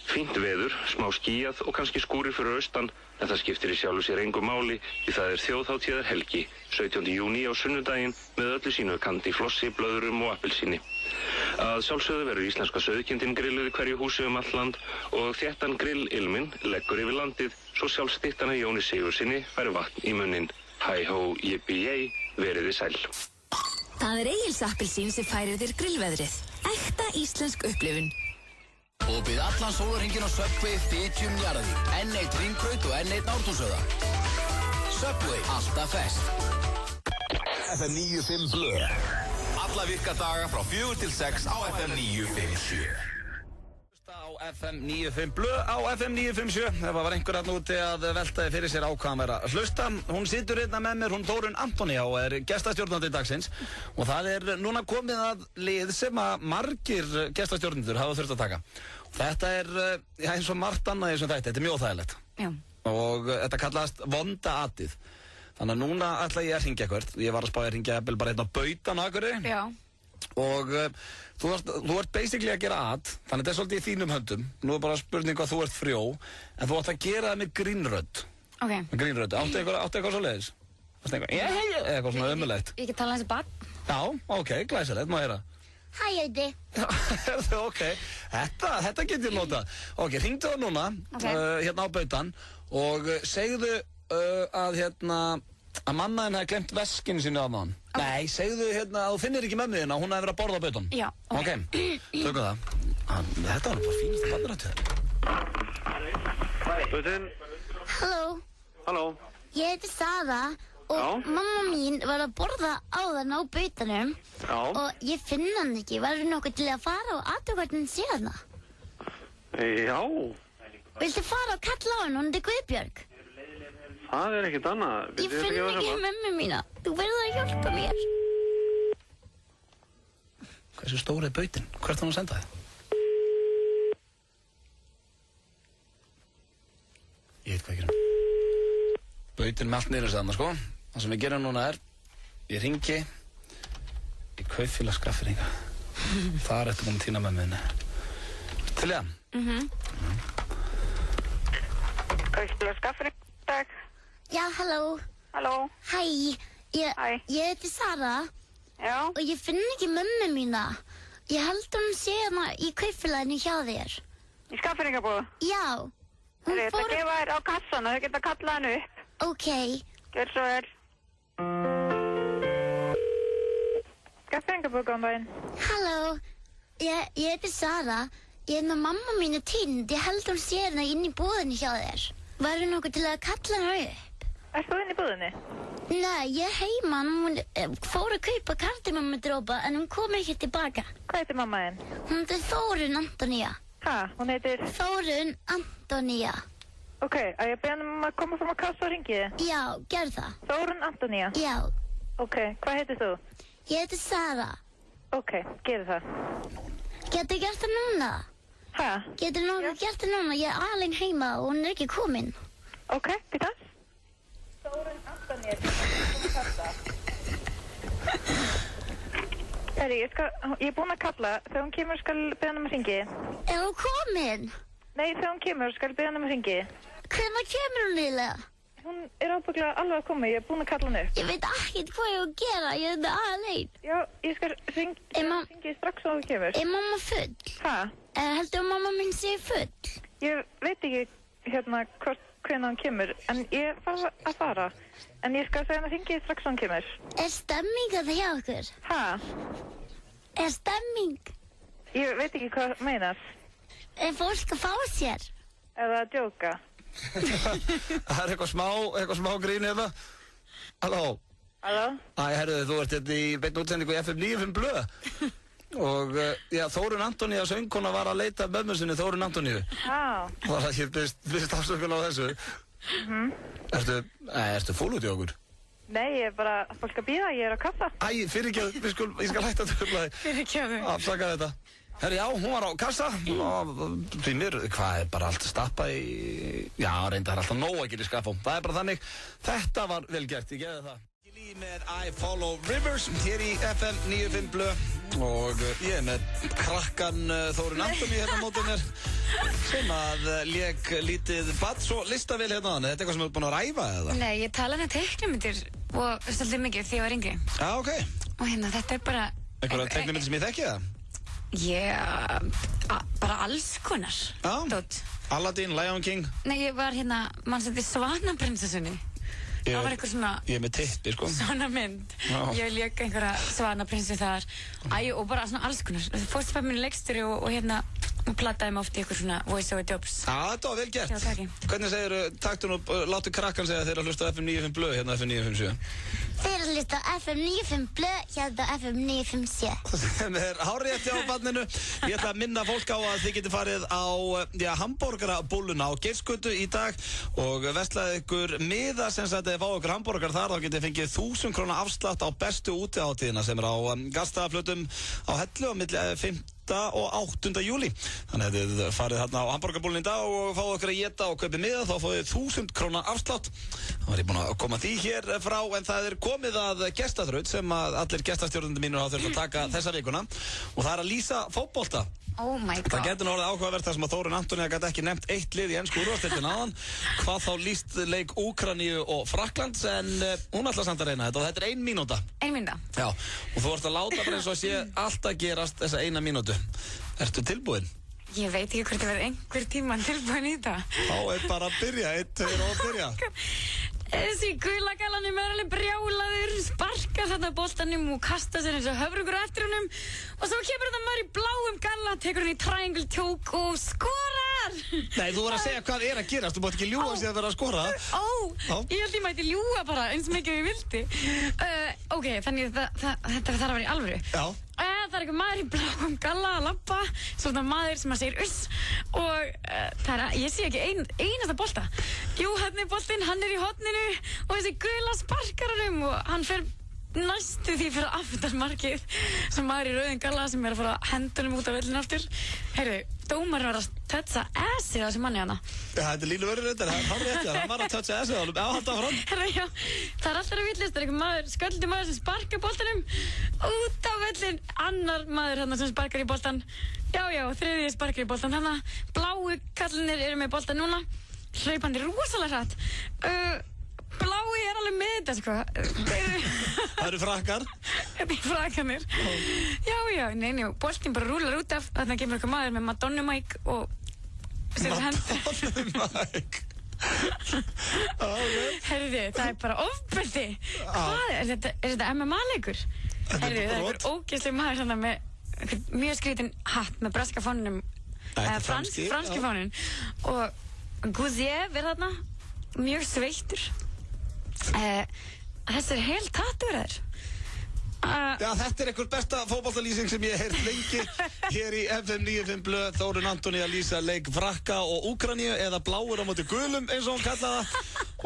[SPEAKER 15] Fínt veður, smá skýjað og kannski skúrir fyrir austan, en það skiptir í sjálfu sér engu máli því það er þjóðhátíðarhelgi, 17. júní á sunnudaginn með öllu sínu kandíflossi, blöðurum og appelsíni. Að sjálfsögðu verður íslenska sauðkindin grilluð í hverju húsi um allt land og þéttan grillilminn leggur yfir landið svo sjálf styttan af Jóni Sigurðssyni fær vatn í munninn. Hæ hó, yippee yey, veriði sæl.
[SPEAKER 4] Það Egils appelsín sem færir þér grillveðrið. Ekta íslensk upplifun.
[SPEAKER 16] Opið allan sólarhringinn á Subway Fitjum Njarðvík. N1 Hringbraut og N1 Ártúnsvöða. Subway, alltaf fest.
[SPEAKER 12] FM 95 Blö. Alla virkadaga frá 4 til 6 á FM 957.
[SPEAKER 1] Á FM 95 Blö á FM 957. Það var einhver að núti að veltaði fyrir sér á hvað hann væri að hlusta. Hún situr hérna með mér, hún Þórunn Antonía og er gestastjórnandi dagsins. Og það er núna komið að lið sem að margir gestastjórnendur hafa þurft að taka. Þetta er eins og margt annað í þessum þætti, þetta er mjög óþægilegt.
[SPEAKER 3] Já.
[SPEAKER 1] Og þetta kallast vonda atið. Þannig að núna ætla ég að hringja eitthvað. Ég var að spá að hringja bara hérna á Bautan á Akureyri.
[SPEAKER 3] Já.
[SPEAKER 1] Og þú ert basically að gera þannig að þetta er svolítið í þínum höndum. Nú er bara spurning hvað þú ert frjó, en þú ætti að gera það með grínrödd.
[SPEAKER 3] Ok.
[SPEAKER 1] Með grínrödd. Áttu eitthvað svoleiðis? Eitthvað svona ömulegt.
[SPEAKER 3] Ég get talað eins og barn.
[SPEAKER 1] Já, ok, glæsilegt, má heyra.
[SPEAKER 17] Hæ, Heidi.
[SPEAKER 1] Ok, þetta get ég notað. Ok, hringdu það núna, hérna á Bautan, og segðu að mamma henni hefði glemt veskinu sínu á maður. Nei, segðu að þú finnir ekki mömmu þína, hún hefði verið að borða á Bautan.
[SPEAKER 3] Já,
[SPEAKER 1] ok. Tökum það. Þetta var bara fínasta barnarættið.
[SPEAKER 18] Bautin.
[SPEAKER 17] Halló. Ég heiti Sara og mamma mín var að borða áðan á Bautanum og ég finn hann ekki. Var það nokkuð til að fara og athuga hvernig hann sé hana?
[SPEAKER 18] Já.
[SPEAKER 17] Viltu fara og kalla á hann? Hún er Guðbjörg.
[SPEAKER 18] Það er ekkert annað.
[SPEAKER 17] Ég finn ekki mömmu mína. Þú verður að hjálpa mér.
[SPEAKER 1] Hversu stóri er Bautin? Hvert hann að senda þið? Ég veit hvað ég gerum. Bautin með allt niður þess aðna, sko. Það sem við gerum núna er, ég hringi í Kaupfélag Skagfirðinga. Þar ertu búin að týna mömmu þinni. Til ég?
[SPEAKER 6] Kaupfélag Skagfirðinga.
[SPEAKER 17] Já, halló. Hæ, ég heiti Sara.
[SPEAKER 6] Já.
[SPEAKER 17] Og ég finn ekki mömmu mína. Ég held hún sé hana í kaupfélaginu hjá þér.
[SPEAKER 6] Í Skagfirðingabúð?
[SPEAKER 17] Já.
[SPEAKER 6] Það er að gefa þér á kassan og þau geta kallað hann upp.
[SPEAKER 17] Ok.
[SPEAKER 6] Gjör svo vel. Skagfirðingabúð, góðan daginn.
[SPEAKER 17] Halló, ég heiti Sara. Mamma mín er týnd. Ég held hún sé hana inn í búðinu hjá þér. Var nokkuð til að kalla hana upp?
[SPEAKER 6] Erst þú inn í búðinni?
[SPEAKER 17] Nei, ég heima. Hún fór að kaupa kardimömmudrópa en hún kom ekki tilbaka.
[SPEAKER 6] Hvað heitir mamma þinn?
[SPEAKER 17] Hún heitir Þórunn Antonía.
[SPEAKER 6] Hún heitir?
[SPEAKER 17] Þórunn Antonía.
[SPEAKER 6] Ok, að ég beða um að koma fram á kassa og ringi þið?
[SPEAKER 17] Já, gerð það.
[SPEAKER 6] Þórunn Antonía?
[SPEAKER 17] Já.
[SPEAKER 6] Ok, hvað heitir þú?
[SPEAKER 17] Ég heiti Sara.
[SPEAKER 6] Ok, gerð það.
[SPEAKER 17] Getur gert það núna? Getur nokkuð gert það núna? Ég er alveg heima og hún er ekki komin.
[SPEAKER 6] Ok, býta. Þórunn Antonía, þú kalla. Ég er búin að kalla. Þegar hún kemur skal beða hann um að hringi.
[SPEAKER 17] Er hún komin?
[SPEAKER 6] Nei, þegar hún kemur skal beða hann um að hringi.
[SPEAKER 17] Hvenær kemur hún eiginlega?
[SPEAKER 6] Hún er ábygglega alveg að koma. Ég er búin að kalla hann upp.
[SPEAKER 17] Ég veit ekkert hvað ég á að gera. Ég er það aðeins.
[SPEAKER 6] Já, ég skal hringi strax og þú kemur.
[SPEAKER 17] Er mamma full? Heldur að mamma minn sé full?
[SPEAKER 6] Ég veit ekki hvenær hann kemur, en ég þarf að fara. En ég skal segja hann að hringi strax og hann kemur.
[SPEAKER 17] Er stemming að það hjá okkur? Er stemming?
[SPEAKER 6] Ég veit ekki hvað meinar.
[SPEAKER 17] Er fólk að fá sér?
[SPEAKER 6] Eða að djóka?
[SPEAKER 1] Það er eitthvað smá grín hérna. Halló. Herðu, þú ert hérna í beinni útsendingu í FM 95 Blö. Og Þórunn Antonía söngkona var að leita mömmu sinni, Þórunn Antoníu. Það var að ég byrst afsökun á þessu. Ertu fúl út í okkur?
[SPEAKER 6] Nei, ég er bara fólk að bíða, ég er á kassa.
[SPEAKER 1] Fyrirgefðu, ég skal hætta að trufla þig.
[SPEAKER 3] Fyrirgefðu.
[SPEAKER 1] Afsaka þetta. Herri, já, hún var á kassa. Því mér, hvað er bara allt stappað í... Já, reyndar alltaf nóg að gera í skafum. Það er bara þannig. Þetta var vel gert, ég geði það. Með I Follow Rivers hér í FM 95 Blö og ég er með krakkan Þórunn Antonía hérna á móti mér sem að lék lítið bads og listavél hérna á hann. Þetta er eitthvað sem þú ert búin að ræfa eða? Nei, ég tala með teiknumyndir og svolítið mikið þegar ég var yngri. Já, ok. Og hérna, þetta er bara... Eitthvað teiknumyndir sem ég þekki það? Bara alls konar. Já, Aladdin, Lion King. Nei, ég var hérna, mann seti Svanaprinsessunni.
[SPEAKER 3] Það var eitthvað svona...
[SPEAKER 1] Ég með tippi, sko.
[SPEAKER 3] Svona mynd. Ég lék einhverja Svanaprinsu þar. Og bara svona alls konar. Fóstupappi minn leikstjóri og hérna... og plattaði mig oft í eitthvað svona voice-over jobs.
[SPEAKER 1] Þetta var vel gert.
[SPEAKER 3] Já, takk.
[SPEAKER 1] Hvernig segirðu, taktu nú, láttu krakkan segja þeir að hlusta á FM 95 blöð hérna FM 957.
[SPEAKER 17] Þeir að hlusta á FM 95 blöð hérna FM 957.
[SPEAKER 1] Sem hárrétt á barninu. Ég ætla að minna fólk á að þið getur farið á hamborgarabúlluna á Geirsgötu í dag og verslaði ykkur miða sem sagt að fá ykkur hamborgar þar, þá getið fengið 1000 króna afslátt á bestu útihátíðina sem á Gastaflötum á Hellu á milli 5. og 8. júlí. Þannig að þið farið hérna á hamborgarbúlinn í dag og fáið okkur að éta og kaupið miða, þá fáið 1000 króna afslátt. Það var ég búinn að koma því hér frá, en það er komið að gestaþraut sem að allir gestastjórnendur mínur hafa þurft að taka þessa vikuna og það er að lýsa fótbolta.
[SPEAKER 3] Oh my god.
[SPEAKER 1] Það getur nú orðið áhugavert þar sem að Þórunn Antonía gæti ekki nefnt eitt lið í ensku úrvalsdeildinni áðan, hvað þá lýst leik Úkraínu og Frakklands, en hún ætla samt að reyna þetta og þetta er 1 mínúta.
[SPEAKER 3] 1 mínúta?
[SPEAKER 1] Já, og þú ert að láta bara eins og að sé allt að gerast þessa 1 mínútu. Ertu tilbúin?
[SPEAKER 3] Ég veit ekki hvort það verður einhver tíma tilbúin í þetta.
[SPEAKER 1] Þá er bara að byrja, 1, 2 og að byrja.
[SPEAKER 3] Þessi gulagallanum er alveg brjálaður, sparkar þarna boltanum og kastar sér eins og höfrungur eftir honum og svo kemur þetta maður í bláum galla, tekur hann í triangle choke og skorar!
[SPEAKER 1] Nei, þú voru að segja hvað er að gerast, þú mátt ekki ljúga sig að vera að skora.
[SPEAKER 3] Ég held ég mætti ljúga bara eins og mikið ég vildi. Ok, þannig þetta þarf að vera í alvöru.
[SPEAKER 1] Já.
[SPEAKER 3] Það er eitthvað maður í bláum galla að labba, svona maður sem að segir uss og ég sé ekki einasta bolta. Jú, hann er boltinn, hann er í horninu og þessi gula sparkar hann og hann fer næstu því fyrir aftarmarkið sem maður í rauðin galla sem er að fara hendunum út af vellinu aftur. Heyrðu, dómarinn var að toucha assið á þessi manni hana.
[SPEAKER 1] Já, þetta er lílu verið reyndar, það er hálf rétt, hann var að toucha assið á hann, halda áfram.
[SPEAKER 3] Heyrðu, já, það er alltaf villist, það er einhver maður, sköldi maður sem sparkar boltanum út af vellin, annar maður hann sem sparkar í boltan. Já, þriðji sparkar í boltan, hann bláu kallinir eru með boltan núna, hlaupandi rosalega hratt. Blái er alveg með þetta, sko.
[SPEAKER 1] Það eru frakkar.
[SPEAKER 3] Þetta er frakkanir. Já, nei, boltinn bara rúlar út af, þarna kemur eitthvað maður með Madonnumæk og setur hendur.
[SPEAKER 1] Madonnumæk?
[SPEAKER 3] Herðu, það er bara ofbeldi. Hvað er þetta MMA-leikur? Herðu, það er einhver ógeðsleg maður svona með mjög skrítinn hatt með breska fánunum, franski fánun og Guziev er þarna, mjög sveittur. Þessi er helt tattúraður.
[SPEAKER 1] Já, þetta er einhver besta fótboltalýsing sem ég hef heyrt lengi hér í FM 95 blöð. Þórunn Antonía að lýsa leik Frakka og Úkraínu eða bláur á móti gulum eins og hún kallaði það.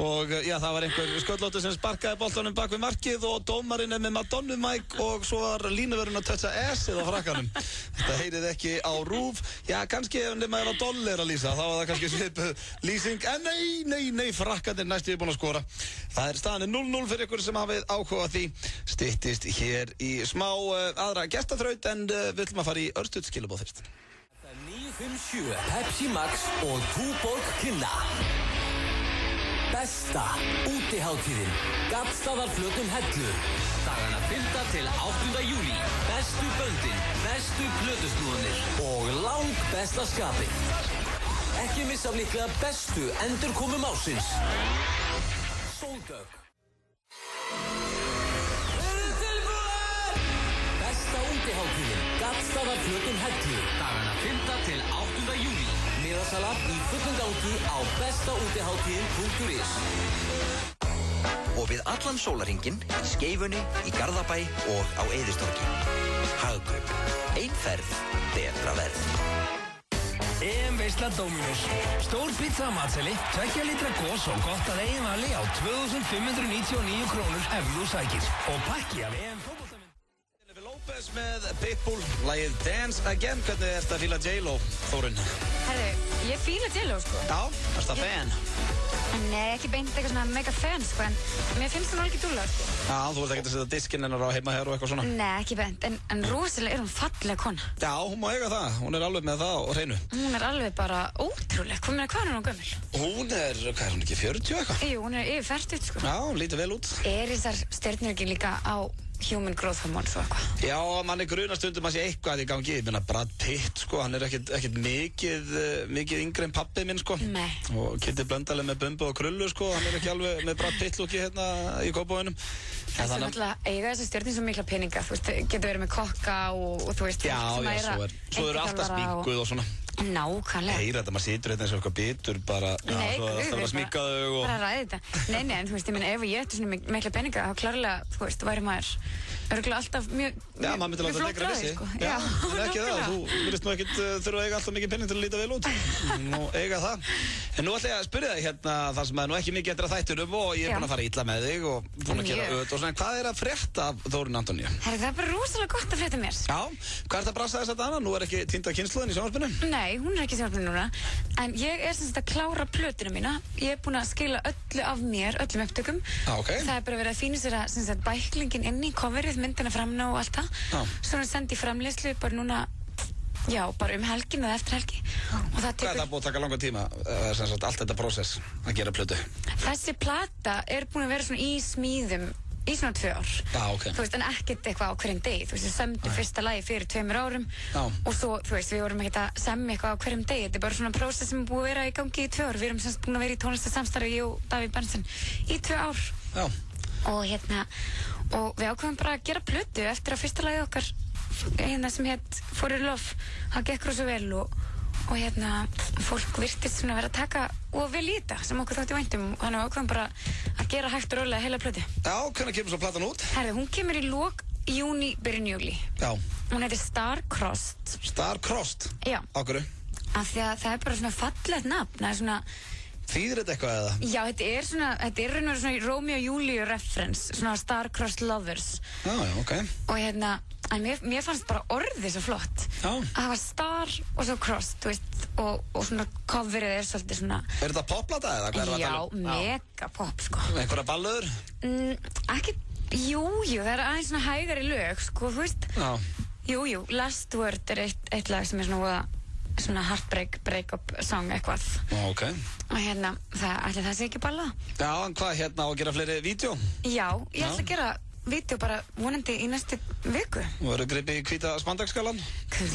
[SPEAKER 1] Og já, það var einhver sköllóttur sem sparkaði boltanum bak við markið og dómarinn er með Madonnumæk og svo var línuvörðurinn að toucha S-ið á Frakkanum. Þetta heyrið ekki á RÚV. Já, kannski ef nema ef að Doll er að lýsa, þá var það kannski svipuð lýsing. En nei, Frakkan er næstu búin að skora. Það er staðan 0-0 fyrir ykkur sem hafið áhuga því. Styttist hér í smá aðra gestaþraut en við ætlum að fara í örstuð skilabóð fyrst.
[SPEAKER 5] 957 Pepsi Max og Túborg kynna Besta útiháttíðin Gaddstaðarflötum Hellu Dagana 5. til 8. júlí Bestu böndin, bestu plötusnúðanir og lang besta skapið Ekki missa af líklega bestu endurkomum ársins Sóldögg Besta útiháttíðin Gaddstaðarflötum Hellu Dagana 5. til 8. júlí Miðasala í fullum gangi á bestaútiháttíðin.is
[SPEAKER 19] Opið allan sólarhringinn í Skeifunni, í Garðabæ og á Eiðistorgi. Hagkaup. Ein ferð, betra verð.
[SPEAKER 13] EM-veisla Dominos. Stór pizza á matseli, 2 lítra gos og gott að eigin vali á 2.599 krónur ef þú sækir. Og pakki af EM-fótboltamynd.
[SPEAKER 1] Lopez með Pitbull, lagið Dance Again. Hvernig er þetta að fíla J-Lo, Þórunn?
[SPEAKER 3] Herðu, ég fíla J-Lo, sko.
[SPEAKER 1] Já, erstu það fan?
[SPEAKER 3] Nei, ekki beint eitthvað svona mega fan, sko, en mér finnst hún alveg dúlla, sko.
[SPEAKER 1] Já, þú ert ekki að setja diskinn hennar á heima hér og eitthvað svona?
[SPEAKER 3] Nei, ekki beint, en rosalega er hún fallega kona.
[SPEAKER 1] Já, hún má eiga það, hún er alveg með það á hreinu.
[SPEAKER 3] Hún er alveg bara ótrúleg, hvað er hún gömul?
[SPEAKER 1] Hún er, hvað er hún ekki, 40 eitthvað?
[SPEAKER 3] Jú, hún er yfir 40, sko.
[SPEAKER 1] Já, hún lítur vel út.
[SPEAKER 3] Er þessar stjörnur ekki líka á human growth hormones og eitthvað.
[SPEAKER 1] Já, mann grunast stundum að sé eitthvað í gangi. Ég meina, Brad Pitt, sko, hann ekkert mikið yngri en pappið minn, sko.
[SPEAKER 3] Nei.
[SPEAKER 1] Og Kitty Blöndal með bumbu og krullu, sko. Hann ekki alveg með Brad Pitt-lúki hérna í Kópavoginum.
[SPEAKER 3] Það er náttúrulega eiga þessi stjörnir svo mikla peninga, þú veist, getur verið með kokka og þú veist,
[SPEAKER 1] svo eru alltaf sminkuð og svona.
[SPEAKER 3] Nákvæmlega.
[SPEAKER 1] Heyra þetta, maður situr hérna eins og eitthvað bitur bara,
[SPEAKER 3] Nei,
[SPEAKER 1] svo alltaf að smika þau og...
[SPEAKER 3] Bara ræði þetta. Nei, en þú veist, ég menn, ef ég ætti svona mikla peninga, þá klárlega, þú veist, væri maður örgulega alltaf mjög
[SPEAKER 1] maður myndi láta leikra vissi. Já, en ekki það, þú virðist nú ekkert þurfa að eiga alltaf mikið pening til að líta vel út. Nú eiga það. En nú ætla ég að spyrja þig hérna, þar sem nú ekki mikið eftir að þættinum og ég búin að fara illa með þig og búin að gera öð og svona. Hvað að frétta af Þórunni Antoníu?
[SPEAKER 3] Það er bara rosalega gott að frétta mér.
[SPEAKER 1] Já, hvað að brasa þess að dana? Nú ekki týnda kynslóðin í sjónvarpinu?
[SPEAKER 3] Nei, hún ekki í sjónvarpinu núna. En ég sem sagt að klára plötuna mína. Ég búin að skila öllu af mér, öllum upptökum.
[SPEAKER 1] Okay.
[SPEAKER 3] Það bara verið að fína sér að sem sagt bæklingin inn í coverið, myndina framná og allt það. Svo sendi í framleiðslu bara núna. Já, bara helgin eða eftir helgi. Og það
[SPEAKER 1] Hvað er það búið að taka langa tíma, allt þetta prósess að gera plötu?
[SPEAKER 3] Þessi plata búin að vera svona í smíðum í svona 2 ár.
[SPEAKER 1] Okay.
[SPEAKER 3] Þú veist, en ekkert eitthvað á hverjum degi. Þú veist, við sömdu fyrsta lagi fyrir 2 árum og svo, þú veist, við vorum ekkert að semja eitthvað á hverjum degi. Þetta er bara svona prósess sem er búið að vera í gangi í 2 ár. Við erum semst búin að vera í tónlistarsamstarfi, ég og Davíð Benson, í 2 ár.
[SPEAKER 1] Já.
[SPEAKER 3] Og við ákveðum bara að gera plötu eftir að fyrsta lagið okkar sem hétt For Your Love, það gekk rosa vel og fólk virtist svona að vera að taka og vel í þetta sem okkur þátti væntum og þannig ákveðum bara að gera hægt og rólega heila plötu.
[SPEAKER 1] Já, hvernig kemur svo platan út?
[SPEAKER 3] Herðu, hún kemur í lok júní, byrjun júlí.
[SPEAKER 1] Já.
[SPEAKER 3] Hún heitir Star-Crossed.
[SPEAKER 1] Star-Crossed?
[SPEAKER 3] Já.
[SPEAKER 1] Á hverju?
[SPEAKER 3] Af því að það er bara svona fallegt nafn, það er svona...
[SPEAKER 1] Þýðir þetta eitthvað eða? Já,
[SPEAKER 3] þetta er raun og svona Romeo og Júlíu reference, svona Star-Crossed Lovers.
[SPEAKER 1] Já, ok.
[SPEAKER 3] Og en mér fannst bara orðið svo flott.
[SPEAKER 1] Já.
[SPEAKER 3] Að hafa star og svo crossed, þú veist, og svona coverið svolítið svona...
[SPEAKER 1] Er þetta popplata eða?
[SPEAKER 3] Já, mega pop, sko.
[SPEAKER 1] Einhverja ballöður?
[SPEAKER 3] Ekki, jú, það er aðeins svona hægari lög, sko, þú veist.
[SPEAKER 1] Já.
[SPEAKER 3] Jú, Last Word er eitt lag sem er svona heartbreak, break-up song eitthvað.
[SPEAKER 1] Ok.
[SPEAKER 3] Og það sé ekki ballað.
[SPEAKER 1] Já, en hvað á að gera fleiri vídeo?
[SPEAKER 3] Já, ég ætla að gera vídeo bara vonandi í næstu viku.
[SPEAKER 1] Og verður gripið í hvíta spandagskalan?
[SPEAKER 3] Hver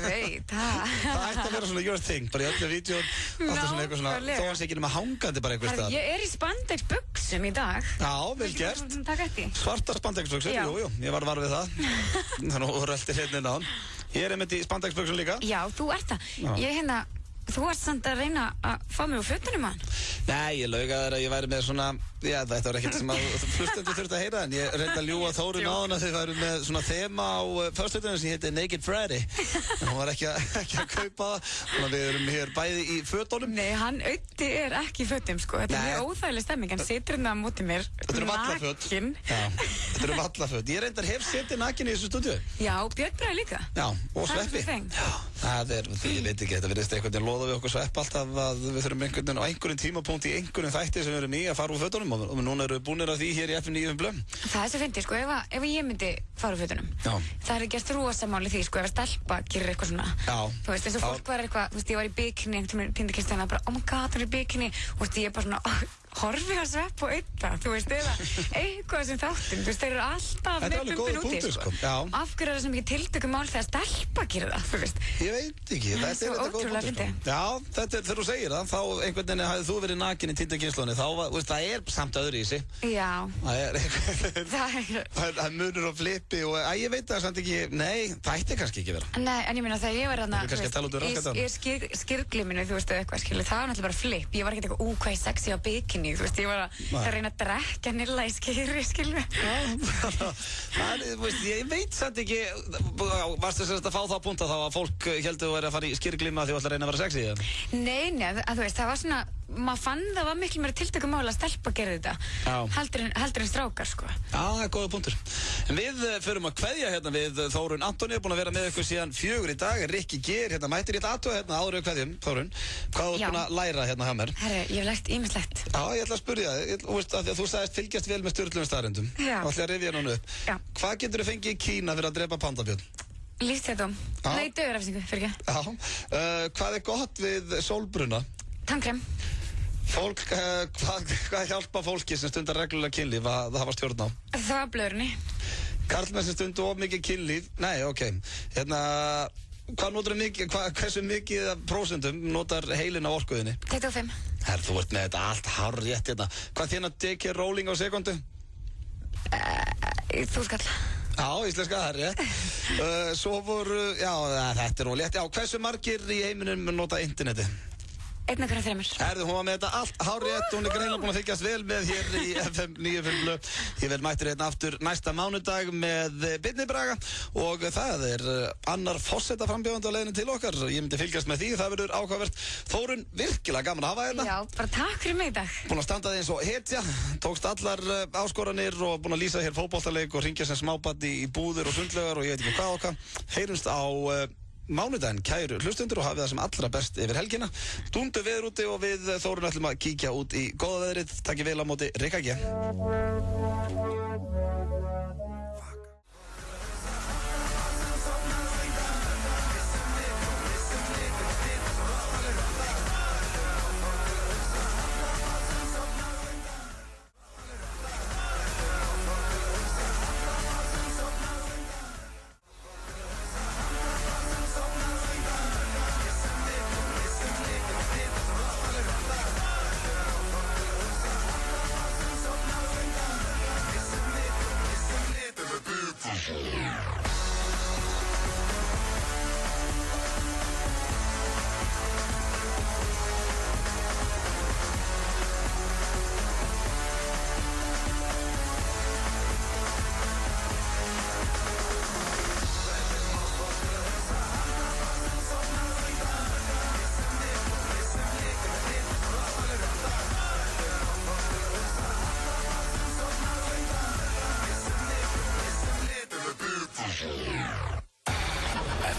[SPEAKER 3] veit,
[SPEAKER 1] það ætti að vera svona your thing, bara í öllu vídeo, alltaf svona eitthvað svona, þó að sé ekki nema hangandi bara eitthvað stað.
[SPEAKER 3] Ég er í spandagsbuxum í dag.
[SPEAKER 1] Já, vel gert.
[SPEAKER 3] Takk eftir.
[SPEAKER 1] Svarta spandagsbuxum, jú, ég var við það. Þannig að þú röltir hérna inn á hann. Ég er einmitt í spandagsbuxum líka.
[SPEAKER 3] Já, þú ert það. Þú varst samt að reyna að fá mig úr fötunum hann.
[SPEAKER 1] Nei, ég lauga þér að ég væri með svona, já þetta var ekkert sem að hlustendur þurfti að heyra en ég reyndi að ljúga Þórunni á hana að þau væru með svona þema á föstudeginum sem héti Naked Friday en hún var ekki að kaupa það þannig að við erum hér bæði í fötunum.
[SPEAKER 3] Nei, hann Öddi er ekki í fötum sko, þetta er mjög óþægileg stemming, hann situr hérna á móti mér nakin.
[SPEAKER 1] Þetta eru vallaföt. Ég reyndar hef setið nakin í þessu stúdíu.
[SPEAKER 3] Já, Björn Bragi líka.
[SPEAKER 1] Já, og Sveppi. Ég veit ekki, þetta virðist einhvern veginn loða við okkur Svepp alltaf að við þurfum einhvern veginn á einhverjum tímapunkt í einhverjum þætti sem við erum í að fara úr fötunum og núna eru við búinir að því hér í F9 Blömm.
[SPEAKER 3] Það er svo fyndið, sko, ef ég myndi fara úr fötunum, það er gert rosamáli því, sko, ef að stelpa gerir eitthvað svona.
[SPEAKER 1] Já.
[SPEAKER 3] Þú veist, eins og fólk var eitthvað, þú veist, ég var í bikini, einhvern veginn týndi Kristjana bara, oh my god, hann er í bikini, og þú veist, ég er bara svona, horfi á Svepp og Ödda, þú veist, eða eitthvað sem þáttum, þú veist, þeir eru alltaf með bumbin úti, sko. Af hverju er það sem ekki tiltökumál þegar stelpa gerir það, þú veist?
[SPEAKER 1] Ég veit ekki, þetta er þetta góð punktur, sko. Já, þetta er, þegar þú segir það, þá einhvern veginn hafið þú verið nakin í týndakynslunni, þá, veist, það er samt öðru í sig.
[SPEAKER 3] Já.
[SPEAKER 1] Það er munur og flippi og, ég veit það samt ekki, nei, það ætti kannski ekki vera.
[SPEAKER 3] Nei, en ég meina þegar ég var þarna, í skýrgliminu, þú veist, eitthvað, skilur, það var náttúrulega bara flip, ég var ekkert eitthvað, hvað er sexy á bikini, þú veist, ég var að reyna að drekka nilla í skýri, skilur.
[SPEAKER 1] Ég veit samt ekki, varstu þess að fá það að punta þá að fólk heldur að vera að fara í skýrglima því þú ætla að reyna að vera sexy, eða?
[SPEAKER 3] Nei, þú veist, það var svona, maður fann það var miklu meira tiltökumál að stelpa gerði þetta heldur en strákar, sko.
[SPEAKER 1] Já, það er góða punktur. En við förum að kveðja hérna við Þórunn Antoníu, búin að vera með ykkur síðan 4 í dag, Rikki Geir, hérna mættir ég aðtöða hérna áður við kveðjum, Þórunn. Hvað þú búin að læra hérna hjá mér?
[SPEAKER 3] Herru, ég hef lært ýmislegt.
[SPEAKER 1] Já, ég ætla að spyrja þig, að þú sagðist fylgjast vel með stjörnlegum staðreyndum.
[SPEAKER 3] Já.
[SPEAKER 1] Og ætla að rifja núna upp.
[SPEAKER 3] Já.
[SPEAKER 1] Hvað getur þú fengið í Kína fyrir að drepa pandabjörn?
[SPEAKER 3] Lífstíðadóm. Nei, dauðarefsingu, fyrir ekki.
[SPEAKER 1] Já. Hvað er gott við sólbruna?
[SPEAKER 3] Tannkrem.
[SPEAKER 1] Fólk, hvað hjálpa fólki sem stundar reglulega kynlíf að hafa stjórn á?
[SPEAKER 3] Það var blöðrunni.
[SPEAKER 1] Karlmenn sem stundu of mikið kynlíf. Nei, ok. Hvað notar mikið, hversu mikið af prósentum notar heilin á orkuðinni?
[SPEAKER 3] 25.
[SPEAKER 1] Herr, þú ert með þetta allt hárrétt hérna. Hvað þérna DK rolling á sekundu?
[SPEAKER 3] 1000 skall.
[SPEAKER 1] Já, íslenska, það er rétt. Svo voru, já, þetta er ólétt. Já, hversu margir í heiminum nota interneti?
[SPEAKER 3] 1 af 3.
[SPEAKER 1] Herðu, hún var með þetta allt hárrétt, hún er greinilega búin að fylgjast vel með hér í FM 95 blöð. Ég verð mættur hérna aftur næsta mánudag með Birni Braga og það er annar forsetaframbjóðandi á leiðinu til okkar. Ég myndi fylgjast með því, það verður áhugavert. Þórunn, virkilega gaman að hafa hérna.
[SPEAKER 3] Já, bara takk fyrir mig í dag.
[SPEAKER 1] Búin að standa þig eins og hetja, tókst allar áskoranir og búin að lýsa hér fótboltaleik og hringja sem smábaddi í búðir og sundlaugar og ég veit ekki hvað og hvað. Heyrumst á mánudaginn, kæru hlustundur, og hafið það sem allra best yfir helgina. Dundu veður úti og við Þórunn ætlum að kíkja út í góða veðrið. Takk vel á móti Rikka G.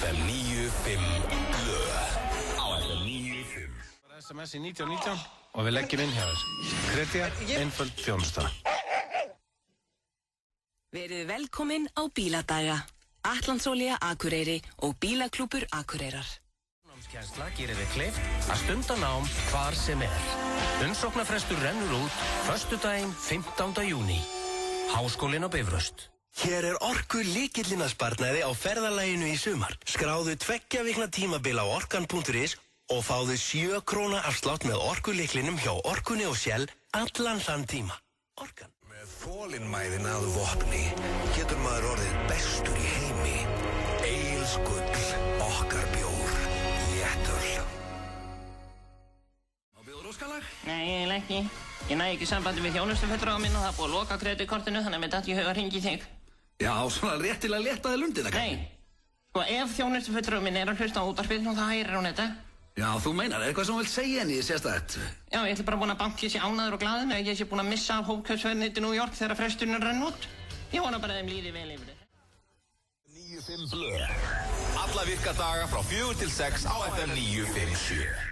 [SPEAKER 12] FM 95 blöð á FM 95.
[SPEAKER 20] SMS í 1919 og við leggjum inn hjá þér. Kredja, einföld þjónusta.
[SPEAKER 10] Verið velkomin á Bíladaga. Atlantsolía Akureyri og Bílaklúbbur Akureyrar.
[SPEAKER 21] Námskensla gerir þið kleift að stunda nám hvar sem er. Umsóknarfrestur rennur út föstudaginn 15. júní. Háskólinn á Bifröst.
[SPEAKER 22] Hér er orku lykillinn að sparnaði á ferðalaginu í sumar. Skráðu 2 vikna tímabil á orkan.is og fáðu 7 króna afslátt með orkulyklinum hjá Orkunni og Shell allan þann tíma. Orkan.
[SPEAKER 14] Með þolinmæðin að vopni getur maður orðið bestur í heimi. Egils gull, okkar bjór, léttöl.
[SPEAKER 21] Má bjóða róskalag? Nei, eiginlega ekki. Ég næ ekki sambandi við þjónustufulltrúa minn og það er búið að loka kreditkortinu, þannig að mér datt í hug að hringi þig.
[SPEAKER 23] Já, svona réttilega léttaði lundina.
[SPEAKER 21] Nei, sko ef þjónustufulltrúa minn er að hlusta á útvarpið og það heyrir hún þetta.
[SPEAKER 23] Já, þú meinar, eitthvað sem þú vilt segja henni sérstætt.
[SPEAKER 21] Já, ég ætla bara búin að banki sé ánæður og glaður með að ég sé búin að missa af hópkaupsferðinni til New York þegar fresturinn renn út. Ég vona bara að þeim líði vel yfir þetta.
[SPEAKER 12] 95 blöð. Alla virka daga frá 4 til 6 á FM 957.